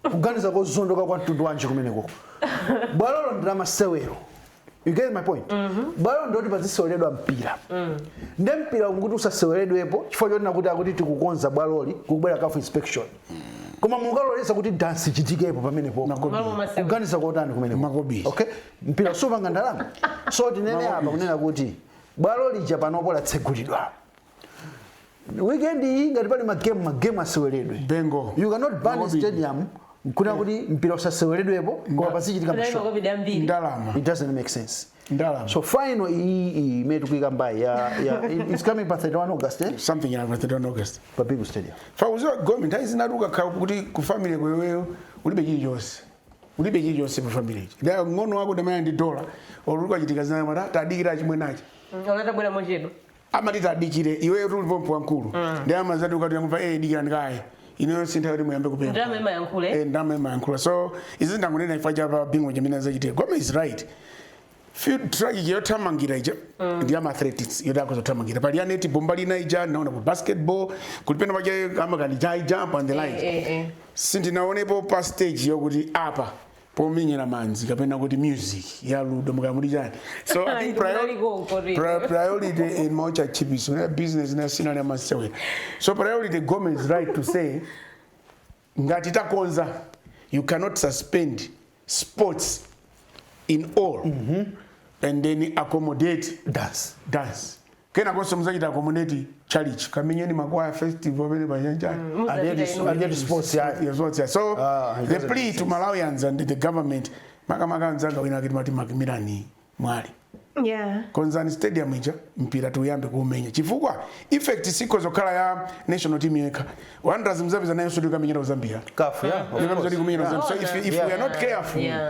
Kuganiza kozondoka kwa mtundu wanje kumeneko. Bwalolo ndira masewero. You get my point? Bwalo ndoti paziseweredwa mpira. Nde mpira unguti usaseweredwepo chifukwa choti kuti tikukonza bwaloli kubwera CAF inspection. Koma mungalolesa kuti dance ichitikepo pamenepo. Kuganiza kotani kumeneko. Okay? Mpira supanga ndalama. So tinene apa kunena kuti bwaloli ja panopo latsegulidwa. Weekend iyi ngati pali magame aseweredwe. Bengo. You cannot ban the stadium kuna kuti mpira usaseweredwepo kwa pasichitika msho. It doesn't make sense. So final made kuika mbai it's coming by 31 August something like 31 August pa Bingu Stadium. Fa uzo government izinaruka kuti ku family kweweyo ulibe chilichonse pa family. Nda ngono wako ndamaya ndi dollar oluka chitika zina mata tadikira chimwe nachi. Olata bwera mochedo. Amati tadikire iwe tulipo mpuankulu. Ndi amazati ukati yakupa dikira ndikaye. Ino sintha kuti muyambe kupemba. Ndama yankhule. So izinda ngonena ifaja pa Bingu jamina zachite. Goma is right. Field track yotamangira ija ndi ama athletics yodako zotamangira. Pali aneti bombali na ija naona ku basketball kulipenda baje kama kali jump on the line. Sinti naonepo pa stage yokuti apa pominyera manzi kapena kuti music ya ludo mukamulija. So I think priority in mocha chipiso business na sina na masewe. So priority government is right to say ngati takonza you cannot suspend sports in all and then accommodate dance. Kena koso mzaki accommodate challenge kamenyeni makwaya festival bene banyanja and sports so the plea to Malawians and the government maka nzanga wina kiti mati makimilani mwali Konzani stadium ija mpira tuyambe kuumenya chifukwa effect siko zokhala ya national team yeka wandazi mzabiza nayo sodi kamenyera Zambia CAF so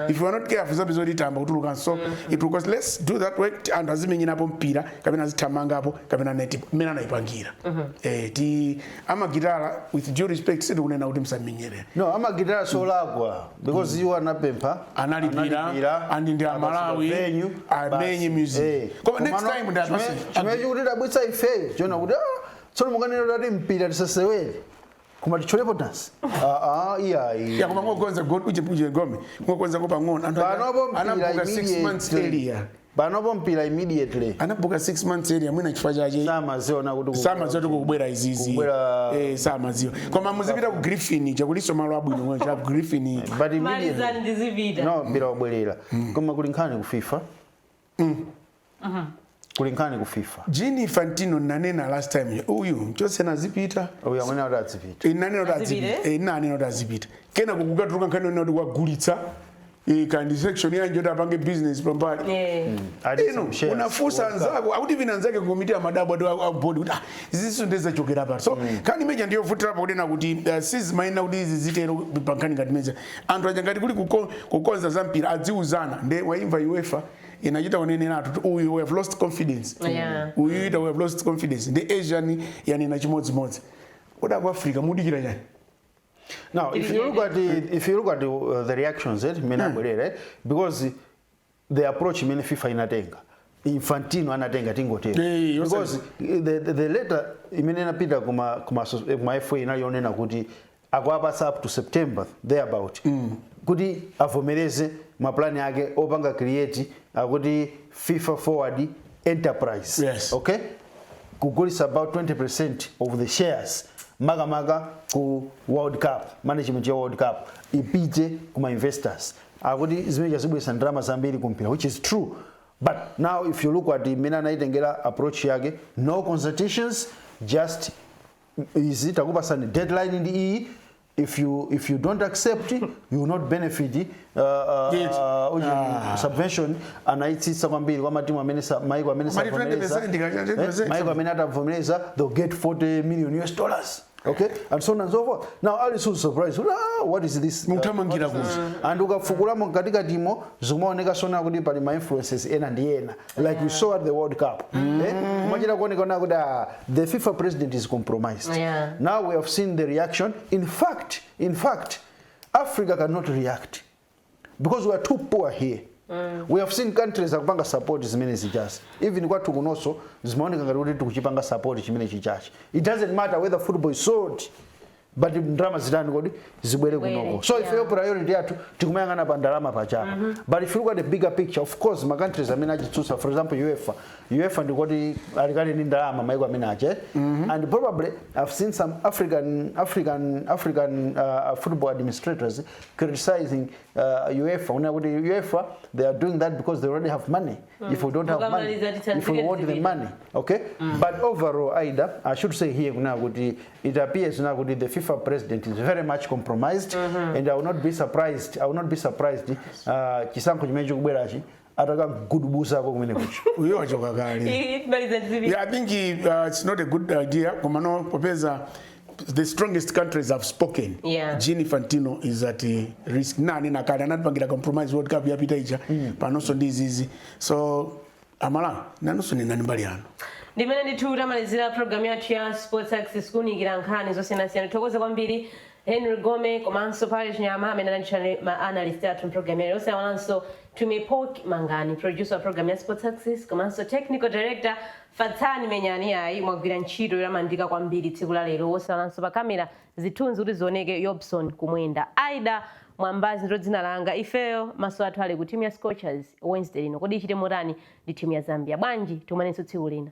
if we are not careful zabizo litamba kutuluka so it because let's do that work and azimenyina hapo mpira kapena zitamanga hapo kapena net mena naipangira ti ama gitara with due respect sidi kunena kuti msamenyere no ama gitara so lagwa because you are napempa analipira and ndi Malawi amenye music. Come next time nda basi. Chimejurira bwitsa ife. Jona kuti tsono mukanena kuti mpira tisasewere. Kuma ticholepo dance. Ya kuma ngokonza god uje ngome. Ngokonza ngopa ngona. Anabuka 6 months earlier. Banopo mpira immediately. Anabuka 6 months earlier mwina chifukwa chaje. Sama ziona kuti kubwera izizi. Sama zio. Koma muzipita ku Griffin chakuliso malo abwino mwe cha Griffin. But immediately. No mpira obwerera. Koma kulinkhani ku FIFA. Kulinkani ku FIFA. Gianni Infantino nanena last time uyu chose nazipita. Uyu amene atazipita. Nani atazipita. Kena kukugatuka nkano nodi kwagulitsa. Kandi section yanje tapange business pambali. Unafusa nzako akuti vinanzake kumitia madabu ado board. Iziso ndeza chokera pa. So kani meja ndiyo futira pa kudena kuti sis maina kuti zitero pankani ngati meja. Anthu aja ngati kuli kukonza zampira adziuzana nde waimva UEFA inajita wanene natu we have lost confidence. We have lost confidence. The Asian yani na chimodzi. Oda kwa Africa mudikira yani. Now, if you look at the reactions, right? Because the approach many FIFA inatenga. Infantino anatenga tingotero because the letter imene inapita kuma FA inayonena kuti akwapasa up to September thereabout kuti avomereze maplani yake opanga create akuti FIFA Forward Enterprise. Yes. Okay, kugulisa about 20% of the shares maga ku World Cup, management ya World Cup ipite kuma investors akuti zimene zibwesa ndrama zambiri kumpira, which is true. But now if you look at the Mina Naitengela approach yake, no consultations, just is it a deadline in the EE? If you don't accept it, you will not benefit subvention and it's somebody Maiko Amenesa, they'll get $40 million. Okay, and so on and so forth. Now all is so surprised. What is this? And ukafukula katika timo zumaoneka sona kuti pali ma influences ena like we saw at the World Cup. Kumajira kuonekana kuti the FIFA president is compromised. Now we have seen the reaction. In fact, Africa cannot react because we are too poor here. We have seen countries akupanga support zimene zichasi. Even kwa tukunoso zimaoneka ngati kuti tukuchipanga support chimene chichachi. It doesn't matter whether football is sold, but drama zitani kodi zibwere kunoko. So if your priority yatu tikumayangana pa ndalama pachapa. But if you look at the bigger picture, of course ma countries amene achitsusa, for example UEFA ndikoti alikali ni ndalama maiko amene ache. And probably I've seen some African football administrators criticizing UEFA. UEFA, they are doing that because they already have money. If we don't have money, if we want the money, okay? But overall, Aida, I should say here it appears now the FIFA president is very much compromised, and I will not be surprised. Chisanko chimecho kubwerachi ataka kudubusa kwa kumene kucho. Uyo achoka kali. Yeah, I think it's not a good idea. Kumano popeza the strongest countries have spoken. Gianni Infantino is at risk. Nani nakada natipangira compromise World Cup yapita icha. Panoso ndizizi. So amala nanusu ni nani mbali ano. Ndimene ndithuta malizira program yathu ya Sports Access kunikira nkhani zosiyana-siyana. Tokoza kwambiri Henry Gome komanso pale Chinyama amene anachane ma analyst yathu program ya yose awanso Tumepok Mangani, producer wa program ya Sports Access, komanso technical director Fatani Menyani yayi mwagwira ntchito yamandika kwambiri tsiku la lero. Wose awanso pa kamera zithunzi kuti zioneke Yobson kumwenda. Aida Mwambazi ndo dzina langa. Ifeyo maso athu ali ku team ya Scorchers Wednesday lino. Kodi ichite motani ndi team ya Zambia. Bwanji tumanenso tsiku lina.